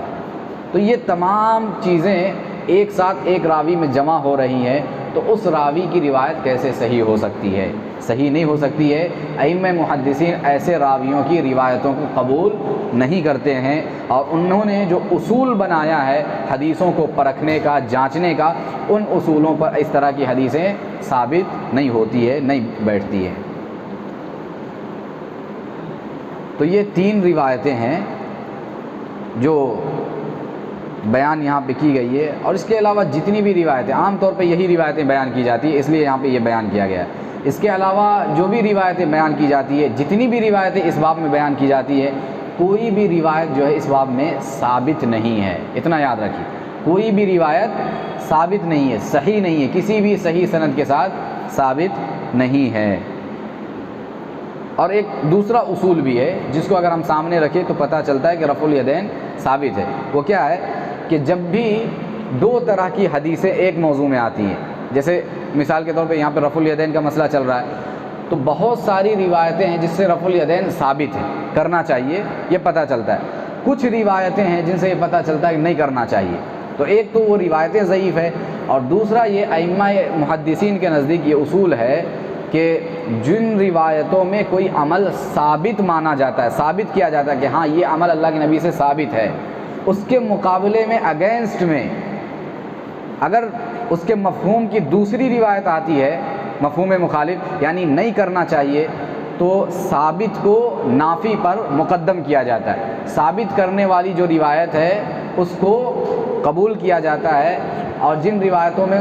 تو یہ تمام چیزیں ایک ساتھ ایک راوی میں جمع ہو رہی ہیں، تو اس راوی کی روایت کیسے صحیح ہو سکتی ہے؟ صحیح نہیں ہو سکتی ہے۔ ائمہ محدثین ایسے راویوں کی روایتوں کو قبول نہیں کرتے ہیں، اور انہوں نے جو اصول بنایا ہے حدیثوں کو پرکھنے کا، جانچنے کا، ان اصولوں پر اس طرح کی حدیثیں ثابت نہیں ہوتی ہے، نہیں بیٹھتی ہیں۔ تو یہ 3 روایتیں ہیں جو بیان یہاں پہ کی گئی ہے، اور اس کے علاوہ جتنی بھی روایتیں، عام طور پہ یہی روایتیں بیان کی جاتی ہیں، اس لیے یہاں پہ یہ بیان کیا گیا ہے۔ اس کے علاوہ جو بھی روایتیں بیان کی جاتی ہے، جتنی بھی روایتیں اس باب میں بیان کی جاتی ہے، کوئی بھی روایت جو ہے اس باب میں ثابت نہیں ہے، اتنا یاد رکھیے، کوئی بھی روایت ثابت نہیں ہے، صحیح نہیں ہے، کسی بھی صحیح سند کے ساتھ ثابت نہیں ہے۔ اور ایک دوسرا اصول بھی ہے جس کو اگر ہم سامنے رکھیں تو پتہ چلتا ہے کہ رفع الیدین ثابت ہے. وہ کیا ہے کہ جب بھی دو طرح کی حدیثیں ایک موضوع میں آتی ہیں، جیسے مثال کے طور پہ یہاں پہ رفع الیدین کا مسئلہ چل رہا ہے، تو بہت ساری روایتیں ہیں جس سے رفع الیدین ثابت ہے، کرنا چاہیے، یہ پتہ چلتا ہے. کچھ روایتیں ہیں جن سے یہ پتہ چلتا ہے کہ نہیں کرنا چاہیے. تو ایک تو وہ روایتیں ضعیف ہے، اور دوسرا یہ ائمہ محدثین کے نزدیک یہ اصول ہے کہ جن روایتوں میں کوئی عمل ثابت مانا جاتا ہے، ثابت کیا جاتا ہے کہ ہاں یہ عمل اللہ کے نبی سے ثابت ہے، اس کے مقابلے میں اگینسٹ میں اگر اس کے مفہوم کی دوسری روایت آتی ہے، مفہوم مخالف یعنی نہیں کرنا چاہیے، تو ثابت کو نافی پر مقدم کیا جاتا ہے. ثابت کرنے والی جو روایت ہے اس کو قبول کیا جاتا ہے، اور جن روایتوں میں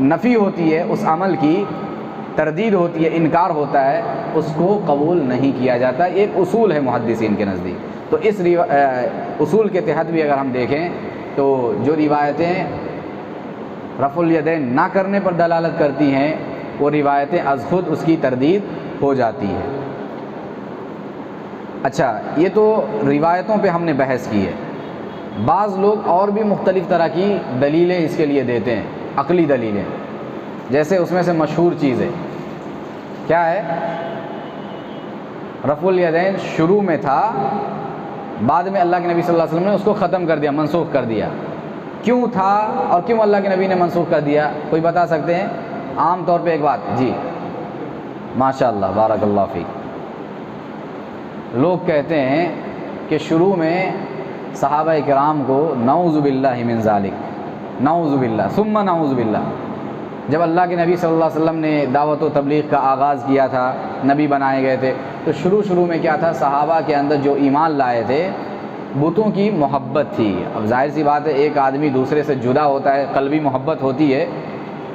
نفی ہوتی ہے، اس عمل کی تردید ہوتی ہے، انکار ہوتا ہے، اس کو قبول نہیں کیا جاتا. ایک اصول ہے محدثین کے نزدیک. تو اس اصول کے تحت بھی اگر ہم دیکھیں تو جو روایتیں رفع الیدین نہ کرنے پر دلالت کرتی ہیں، وہ روایتیں از خود اس کی تردید ہو جاتی ہے. اچھا، یہ تو روایتوں پہ ہم نے بحث کی ہے. بعض لوگ اور بھی مختلف طرح کی دلیلیں اس کے لیے دیتے ہیں، عقلی دلیلیں. جیسے اس میں سے مشہور چیز ہے کیا ہے؟ رفع الیدین شروع میں تھا، بعد میں اللہ کے نبی صلی اللہ علیہ وسلم نے اس کو ختم کر دیا، منسوخ کر دیا. کیوں تھا اور کیوں اللہ کے نبی نے منسوخ کر دیا؟ کوئی بتا سکتے ہیں؟ عام طور پہ ایک بات. جی ماشاء اللہ، بارک اللہ فیک. لوگ کہتے ہیں کہ شروع میں صحابہ کرام کو نعوذ باللہ من ذالک، نعوذ باللہ ثم نعوذ باللہ، جب اللہ کے نبی صلی اللہ علیہ وسلم نے دعوت و تبلیغ کا آغاز کیا تھا، نبی بنائے گئے تھے، تو شروع میں کیا تھا؟ صحابہ کے اندر جو ایمان لائے تھے بتوں کی محبت تھی. اب ظاہر سی بات ہے، ایک آدمی دوسرے سے جدا ہوتا ہے، قلبی محبت ہوتی ہے،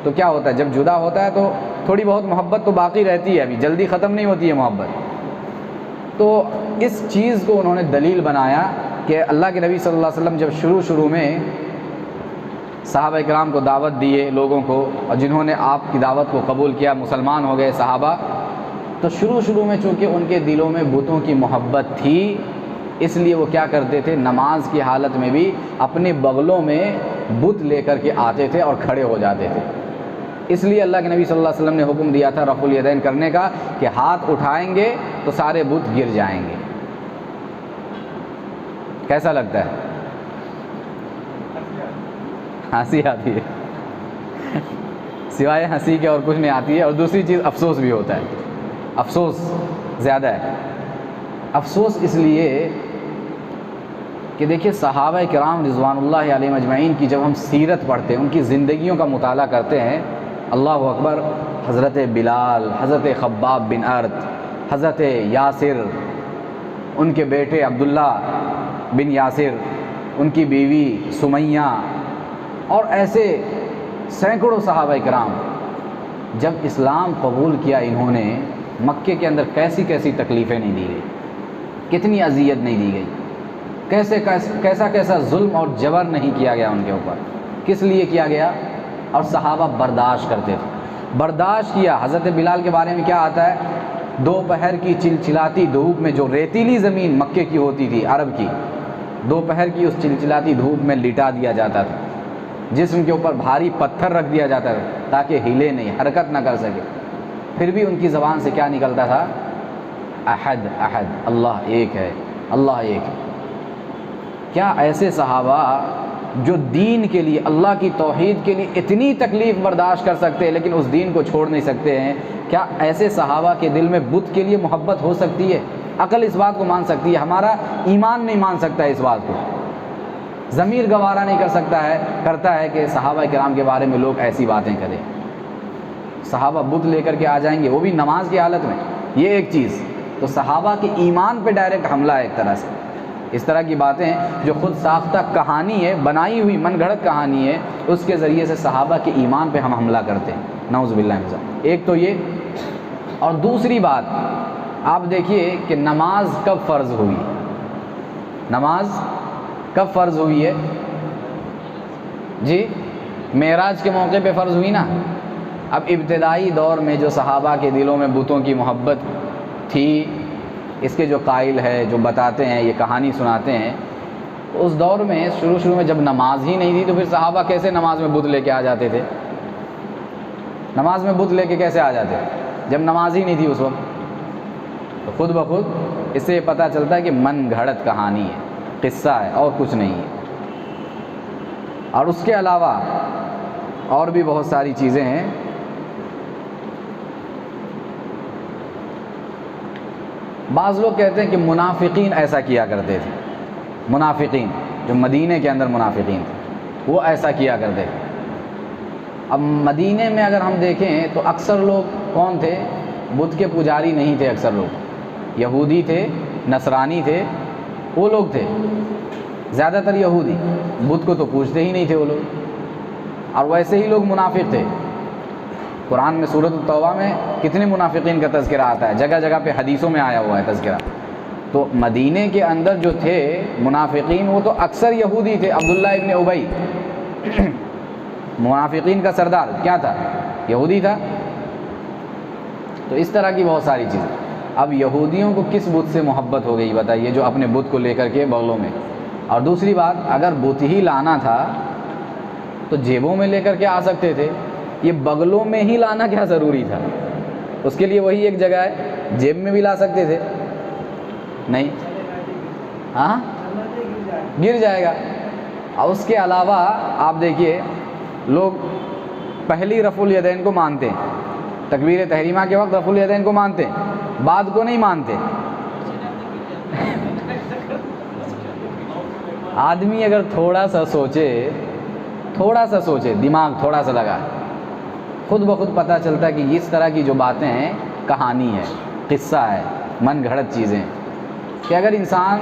تو کیا ہوتا ہے جب جدا ہوتا ہے تو تھوڑی بہت محبت تو باقی رہتی ہے، ابھی جلدی ختم نہیں ہوتی ہے محبت. تو اس چیز کو انہوں نے دلیل بنایا کہ اللہ کے نبی صلی اللہ علیہ وسلم جب شروع میں صحابہ کرام کو دعوت دیے لوگوں کو، اور جنہوں نے آپ کی دعوت کو قبول کیا، مسلمان ہو گئے صحابہ، تو شروع میں چونکہ ان کے دلوں میں بتوں کی محبت تھی، اس لیے وہ کیا کرتے تھے؟ نماز کی حالت میں بھی اپنے بغلوں میں بت لے کر کے آتے تھے اور کھڑے ہو جاتے تھے. اس لیے اللہ کے نبی صلی اللہ علیہ وسلم نے حکم دیا تھا رفع الیدین کرنے کا کہ ہاتھ اٹھائیں گے تو سارے بت گر جائیں گے. کیسا لگتا ہے؟ ہنسی آتی ہے، سوائے ہنسی کے اور کچھ نہیں آتی ہے. اور دوسری چیز افسوس بھی ہوتا ہے، افسوس زیادہ ہے. افسوس اس لیے کہ دیکھیے صحابہ کرام رضوان اللہ علیہم اجمعین کی جب ہم سیرت پڑھتے ہیں، ان کی زندگیوں کا مطالعہ کرتے ہیں، اللہ اکبر، حضرت بلال، حضرت خباب بن ارت، حضرت یاسر، ان کے بیٹے عبداللہ بن یاسر، ان کی بیوی سمیہ، اور ایسے سینکڑوں صحابہ کرام جب اسلام قبول کیا انہوں نے، مکے کے اندر کیسی کیسی تکلیفیں نہیں دی گئی، کتنی اذیت نہیں دی گئی، کیسا ظلم اور جبر نہیں کیا گیا ان کے اوپر. کس لیے کیا گیا؟ اور صحابہ برداشت کرتے تھے، برداشت کیا. حضرت بلال کے بارے میں کیا آتا ہے؟ دوپہر کی چلچلاتی دھوپ میں، جو ریتیلی زمین مکے کی ہوتی تھی عرب کی، دوپہر کی اس چلچلاتی دھوپ میں لٹا دیا جاتا تھا، جسم کے اوپر بھاری پتھر رکھ دیا جاتا تھا تاکہ ہلے نہیں، حرکت نہ کر سکے. پھر بھی ان کی زبان سے کیا نکلتا تھا؟ احد احد، اللہ ایک ہے، اللہ ایک ہے. کیا ایسے صحابہ جو دین کے لیے، اللہ کی توحید کے لیے اتنی تکلیف برداشت کر سکتے ہیں لیکن اس دین کو چھوڑ نہیں سکتے ہیں، کیا ایسے صحابہ کے دل میں بت کے لیے محبت ہو سکتی ہے؟ عقل اس بات کو مان سکتی ہے، ہمارا ایمان نہیں مان سکتا ہے اس بات کو. ضمیر گوارا نہیں کرتا ہے کہ صحابہ کرام کے بارے میں لوگ ایسی باتیں کریں. صحابہ بت لے کر کے آ جائیں گے، وہ بھی نماز کی حالت میں، یہ ایک چیز. تو صحابہ کے ایمان پہ ڈائریکٹ حملہ ہے ایک طرح سے. اس طرح کی باتیں جو خود ساختہ کہانی ہے، بنائی ہوئی من گھڑت کہانی ہے، اس کے ذریعے سے صحابہ کے ایمان پہ ہم حملہ کرتے ہیں، نعوذ باللہ من ذالک. ایک تو یہ. اور دوسری بات آپ دیکھیے کہ نماز کب فرض ہوئی؟ نماز کب فرض ہوئی ہے؟ جی معراج کے موقع پہ فرض ہوئی نا. اب ابتدائی دور میں جو صحابہ کے دلوں میں بتوں کی محبت تھی، اس کے جو قائل ہے، جو بتاتے ہیں، یہ کہانی سناتے ہیں، اس دور میں شروع میں جب نماز ہی نہیں تھی تو پھر صحابہ کیسے نماز میں بت لے کے آ جاتے تھے؟ نماز میں بت لے کے کیسے آ جاتے جب نماز ہی نہیں تھی اس وقت؟ تو خود بخود اس سے یہ پتہ چلتا ہے کہ من گھڑت کہانی ہے، قصہ ہے، اور کچھ نہیں ہے۔ اور اس کے علاوہ اور بھی بہت ساری چیزیں ہیں۔ بعض لوگ کہتے ہیں کہ منافقین ایسا کیا کرتے تھے، منافقین جو مدینے کے اندر منافقین تھے وہ ایسا کیا کرتے تھے۔ اب مدینے میں اگر ہم دیکھیں تو اکثر لوگ کون تھے؟ بت کے پجاری نہیں تھے، اکثر لوگ یہودی تھے، نصرانی تھے، وہ لوگ تھے زیادہ تر یہودی، بت کو تو پوجتے ہی نہیں تھے وہ لوگ، اور ویسے ہی لوگ منافق تھے۔ قرآن میں سورۃ التوبہ میں کتنے منافقین کا تذکرہ آتا ہے، جگہ جگہ پہ حدیثوں میں آیا ہوا ہے تذکرہ۔ تو مدینے کے اندر جو تھے منافقین وہ تو اکثر یہودی تھے۔ عبداللہ ابن ابی منافقین کا سردار کیا تھا؟ یہودی تھا۔ تو اس طرح کی بہت ساری چیزیں۔ اب یہودیوں کو کس بت سے محبت ہو گئی بتائیے، جو اپنے بت کو لے کر کے بغلوں میں؟ اور دوسری بات، اگر بت ہی لانا تھا تو جیبوں میں لے کر کے آ سکتے تھے، یہ بغلوں میں ہی لانا کیا ضروری تھا؟ اس کے لیے وہی ایک جگہ ہے، جیب میں بھی لا سکتے تھے، نہیں؟ ہاں گر جائے گا۔ اور اس کے علاوہ آپ دیکھیے لوگ پہلی رفع الیدین کو مانتے ہیں، تکبیر تحریمہ کے وقت رفع الیدین کو مانتے ہیں، بعد کو نہیں مانتے۔ آدمی اگر تھوڑا سا سوچے، دماغ تھوڑا سا لگا، خود بخود پتہ چلتا ہے کہ اس طرح کی جو باتیں ہیں کہانی ہے، قصہ ہے، من گھڑت چیزیں، کہ اگر انسان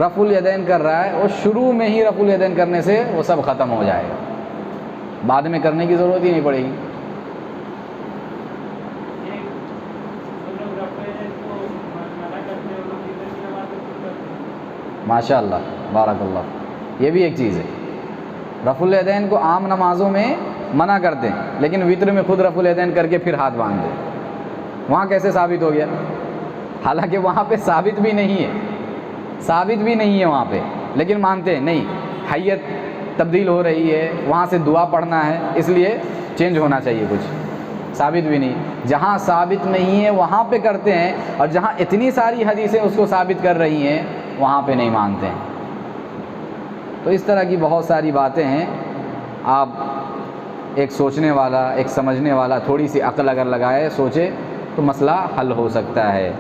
رفع الیدین کر رہا ہے اور شروع میں ہی رفع الیدین کرنے سے وہ سب ختم ہو جائے گا، بعد میں کرنے کی ضرورت ہی نہیں پڑے گی۔ ماشاء اللہ، بارک اللہ، یہ بھی ایک چیز ہے۔ رفع الیدین کو عام نمازوں میں منع کرتے ہیں، لیکن وطر میں خود رفع الیدین کر کے پھر ہاتھ باندھتے ہیں۔ وہاں کیسے ثابت ہو گیا؟ حالانکہ وہاں پہ ثابت بھی نہیں ہے وہاں پہ، لیکن مانتے ہیں نہیں، حیت تبدیل ہو رہی ہے، وہاں سے دعا پڑھنا ہے، اس لیے چینج ہونا چاہیے کچھ، ثابت بھی نہیں۔ جہاں ثابت نہیں ہے وہاں پہ کرتے ہیں، اور جہاں اتنی ساری حدیثیں اس کو ثابت کر رہی ہیں وہاں پہ نہیں مانتے ہیں۔ تو اس طرح کی بہت ساری باتیں ہیں۔ آپ ایک سوچنے والا، ایک سمجھنے والا تھوڑی سی عقل اگر لگائے، سوچے، تو مسئلہ حل ہو سکتا ہے۔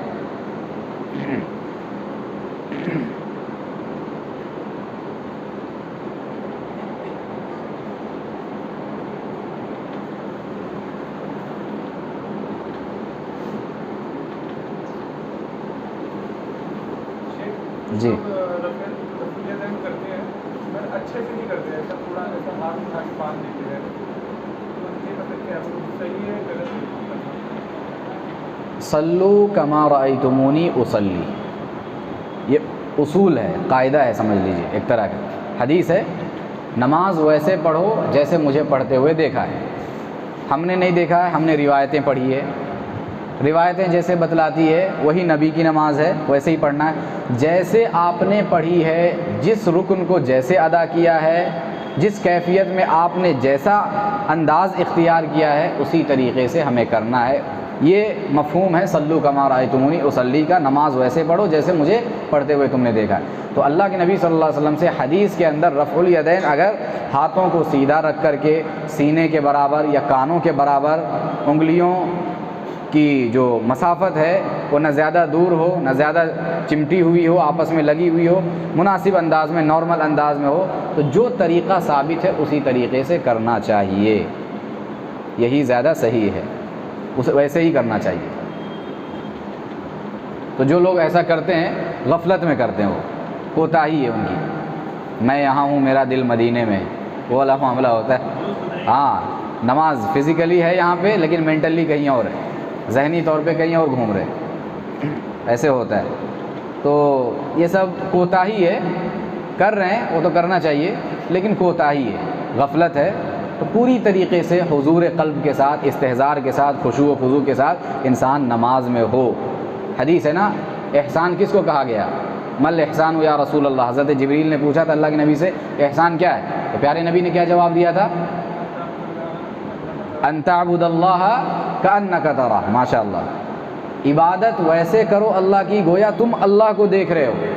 جی اچھے سے نہیں کرتے، ایسا تھوڑا ایسا ہاتھ اٹھا کے باندھ دیتے ہیں، تو یہ مطلب کیا صحیح ہے غلط ہے؟ صلو کما رأیتمونی اصلی، یہ اصول ہے، قاعدہ ہے، سمجھ لیجیے، ایک طرح کا حدیث ہے، نماز ویسے پڑھو جیسے مجھے پڑھتے ہوئے دیکھا ہے۔ ہم نے نہیں دیکھا ہے، ہم نے روایتیں پڑھی ہے، روایتیں جیسے بتلاتی ہے وہی نبی کی نماز ہے، ویسے ہی پڑھنا ہے۔ جیسے آپ نے پڑھی ہے، جس رکن کو جیسے ادا کیا ہے، جس کیفیت میں آپ نے جیسا انداز اختیار کیا ہے، اسی طریقے سے ہمیں کرنا ہے۔ یہ مفہوم ہے صلو کما رأیتمونی اصلی کا، نماز ویسے پڑھو جیسے مجھے پڑھتے ہوئے تم نے دیکھا ہے۔ تو اللہ کے نبی صلی اللہ علیہ وسلم سے حدیث کے اندر رفع الیدین اگر ہاتھوں کو سیدھا رکھ کر کے سینے کے برابر یا کانوں کے برابر، انگلیوں کی جو مسافت ہے وہ نہ زیادہ دور ہو نہ زیادہ چمٹی ہوئی ہو، آپس میں لگی ہوئی ہو، مناسب انداز میں، نارمل انداز میں ہو، تو جو طریقہ ثابت ہے اسی طریقے سے کرنا چاہیے، یہی زیادہ صحیح ہے، ویسے ہی کرنا چاہیے۔ تو جو لوگ ایسا کرتے ہیں غفلت میں کرتے ہیں، وہ کوتاہی ہے ان کی، میں یہاں ہوں میرا دل مدینے میں، وہ والا معاملہ ہوتا ہے۔ ہاں نماز فزیکلی ہے یہاں پہ، لیکن مینٹلی کہیں اور ہے، ذہنی طور پہ کہیں اور گھوم رہے، ایسے ہوتا ہے۔ تو یہ سب کوتاہی ہے، کر رہے ہیں وہ تو کرنا چاہیے، لیکن کوتاہی ہے، غفلت ہے۔ تو پوری طریقے سے حضور قلب کے ساتھ، استحضار کے ساتھ، خشوع و خضوع کے ساتھ انسان نماز میں ہو، حدیث ہے نا، احسان کس کو کہا گیا؟ مل احسان یا رسول اللہ، حضرت جبریل نے پوچھا تھا اللہ کے نبی سے احسان کیا ہے، تو پیارے نبی نے کیا جواب دیا تھا؟ ان تعبد اللہ کأنک تراہ۔ ماشاء اللہ، عبادت ویسے کرو اللہ کی گویا تم اللہ کو دیکھ رہے ہو،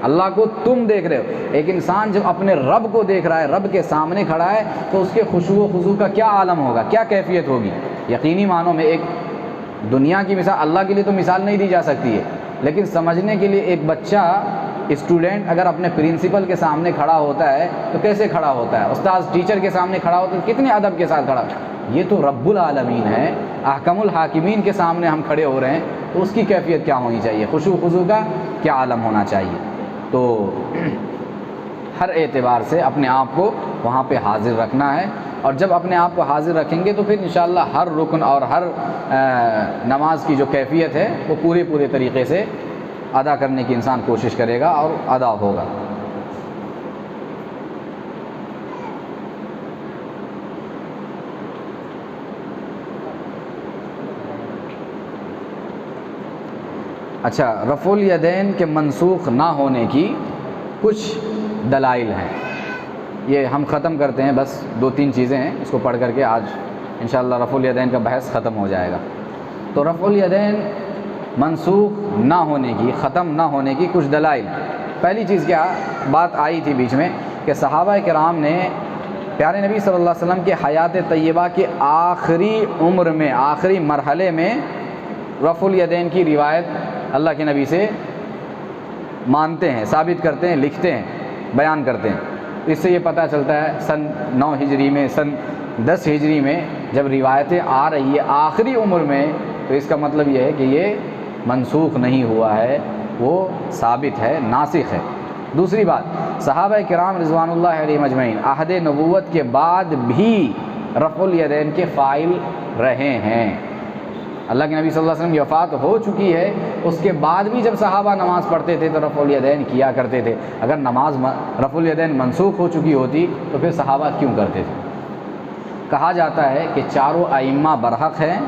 اللہ کو تم دیکھ رہے ہو۔ ایک انسان جب اپنے رب کو دیکھ رہا ہے، رب کے سامنے کھڑا ہے، تو اس کے خشوع و خضوع کا کیا عالم ہوگا، کیا کیفیت ہوگی؟ یقینی معنوں میں ایک دنیا کی مثال، اللہ کے لیے تو مثال نہیں دی جا سکتی ہے، لیکن سمجھنے کے لیے ایک بچہ اسٹوڈنٹ اگر اپنے پرنسپل کے سامنے کھڑا ہوتا ہے تو کیسے کھڑا ہوتا ہے، استاذ ٹیچر کے سامنے کھڑا ہوتا ہے کتنے ادب کے ساتھ کھڑا ہوتا ہے۔ یہ تو رب العالمین ہے، احکم الحاکمین کے سامنے ہم کھڑے ہو رہے ہیں، تو اس کی کیفیت کیا ہونی چاہیے، خشوع خضوع کا کیا عالم ہونا چاہیے۔ تو ہر اعتبار سے اپنے آپ کو وہاں پہ حاضر رکھنا ہے، اور جب اپنے آپ کو حاضر رکھیں گے تو پھر انشاءاللہ ہر رکن اور ہر نماز کی جو کیفیت ہے وہ پورے طریقے سے ادا کرنے کی انسان کوشش کرے گا اور ادا ہوگا۔ اچھا، رفع الیدین کے منسوخ نہ ہونے کی کچھ دلائل ہیں، یہ ہم ختم کرتے ہیں، بس 2-3 چیزیں ہیں، اس کو پڑھ کر کے آج انشاءاللہ رفع الیدین کا بحث ختم ہو جائے گا۔ تو رفع الیدین منسوخ نہ ہونے کی، ختم نہ ہونے کی کچھ دلائل۔ پہلی چیز کیا بات آئی تھی بیچ میں کہ صحابہ کرام نے پیارے نبی صلی اللہ علیہ وسلم کے حیات طیبہ کے آخری عمر میں، آخری مرحلے میں رفع الیدین کی روایت اللہ کے نبی سے مانتے ہیں، ثابت کرتے ہیں، لکھتے ہیں، بیان کرتے ہیں۔ اس سے یہ پتہ چلتا ہے سن 9 ہجری میں، سن 10 ہجری میں جب روایتیں آ رہی ہے آخری عمر میں، تو اس کا مطلب یہ ہے کہ یہ منسوخ نہیں ہوا ہے، وہ ثابت ہے، ناسخ ہے۔ دوسری بات، صحابہ کرام رضوان اللہ علیہم اجمعین عہد نبوت کے بعد بھی رفع الیدین کے فاعل رہے ہیں۔ اللہ کے نبی صلی اللہ علیہ وسلم کی وفات ہو چکی ہے، اس کے بعد بھی جب صحابہ نماز پڑھتے تھے تو رفع الیدین کیا کرتے تھے۔ اگر نماز رفع الیدین منسوخ ہو چکی ہوتی تو پھر صحابہ کیوں کرتے تھے؟ کہا جاتا ہے کہ چاروں ائمہ برحق ہیں،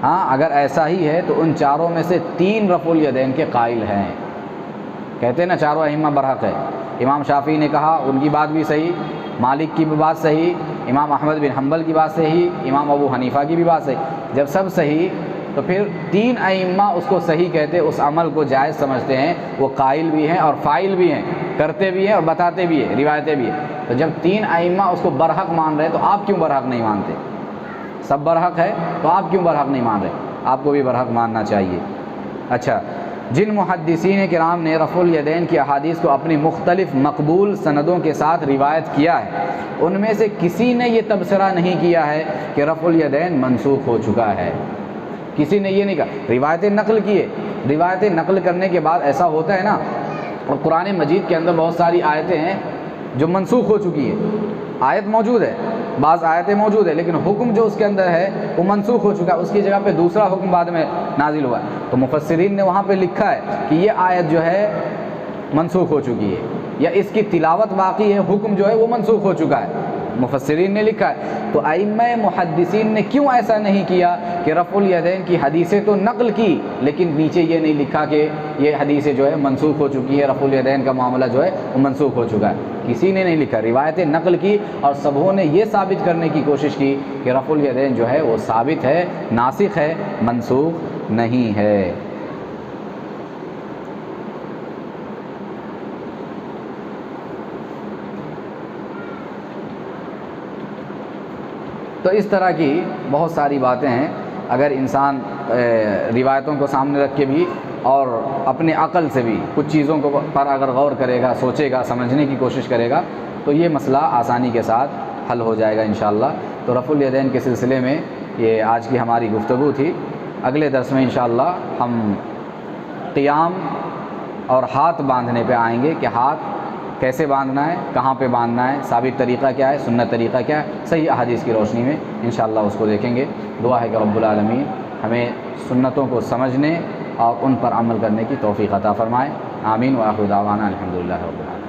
ہاں اگر ایسا ہی ہے تو ان چاروں میں سے 3 رفع الیدین کے قائل ہیں۔ کہتے ہیں نا چاروں ائمہ برحق ہے، امام شافعی نے کہا، ان کی بات بھی صحیح، مالک کی بھی بات صحیح، امام احمد بن حنبل کی بات صحیح، امام ابو حنیفہ کی بھی بات صحیح۔ جب سب صحیح تو پھر 3 ائمہ اس کو صحیح کہتے، اس عمل کو جائز سمجھتے ہیں، وہ قائل بھی ہیں اور فاعل بھی ہیں، کرتے بھی ہیں اور بتاتے بھی ہیں، روایتیں بھی ہیں۔ تو جب 3 ائمہ اس کو برحق مان رہے تو آپ کیوں برحق نہیں مانتے؟ سب برحق ہے تو آپ کیوں برحق نہیں مان رہے؟ آپ کو بھی برحق ماننا چاہیے۔ اچھا، جن محدثین کرام نے رفع الیدین کی احادیث کو اپنی مختلف مقبول سندوں کے ساتھ روایت کیا ہے، ان میں سے کسی نے یہ تبصرہ نہیں کیا ہے کہ رفع الیدین منسوخ ہو چکا ہے۔ کسی نے یہ نہیں کہا، روایتیں نقل کیے، روایتیں نقل کرنے کے بعد ایسا ہوتا ہے نا، اور قرآن مجید کے اندر بہت ساری آیتیں ہیں جو منسوخ ہو چکی ہے، آیت موجود ہے، بعض آیتیں موجود ہے، لیکن حکم جو اس کے اندر ہے وہ منسوخ ہو چکا ہے، اس کی جگہ پہ دوسرا حکم بعد میں نازل ہوا ہے۔ تو مفسرین نے وہاں پہ لکھا ہے کہ یہ آیت جو ہے منسوخ ہو چکی ہے، یا اس کی تلاوت باقی ہے، حکم جو ہے وہ منسوخ ہو چکا ہے، مفسرین نے لکھا ہے۔ تو ائمہ محدثین نے کیوں ایسا نہیں کیا کہ رفع الیدین کی حدیثیں تو نقل کی، لیکن نیچے یہ نہیں لکھا کہ یہ حدیثیں جو ہے منسوخ ہو چکی ہے، رفع الیدین کا معاملہ جو ہے وہ منسوخ ہو چکا ہے؟ کسی نے نہیں لکھا، روایتیں نقل کی اور سبوں نے یہ ثابت کرنے کی کوشش کی کہ رفع الیدین جو ہے وہ ثابت ہے، ناسخ ہے، منسوخ نہیں ہے۔ تو اس طرح کی بہت ساری باتیں ہیں، اگر انسان روایتوں کو سامنے رکھ کے بھی اور اپنے عقل سے بھی کچھ چیزوں کو پر اگر غور کرے گا، سوچے گا، سمجھنے کی کوشش کرے گا تو یہ مسئلہ آسانی کے ساتھ حل ہو جائے گا انشاءاللہ۔ تو رفع الیدین کے سلسلے میں یہ آج کی ہماری گفتگو تھی۔ اگلے درس میں انشاءاللہ ہم قیام اور ہاتھ باندھنے پہ آئیں گے کہ ہاتھ کیسے باندھنا ہے، کہاں پہ باندھنا ہے، ثابت طریقہ کیا ہے، سنت طریقہ کیا ہے، صحیح احادیث کی روشنی میں انشاءاللہ اس کو دیکھیں گے۔ دعا ہے کہ رب العالمین ہمیں سنتوں کو سمجھنے اور ان پر عمل کرنے کی توفیق عطا فرمائے۔ آمین۔ وآخر دعوانا الحمدللہ رب العالمین۔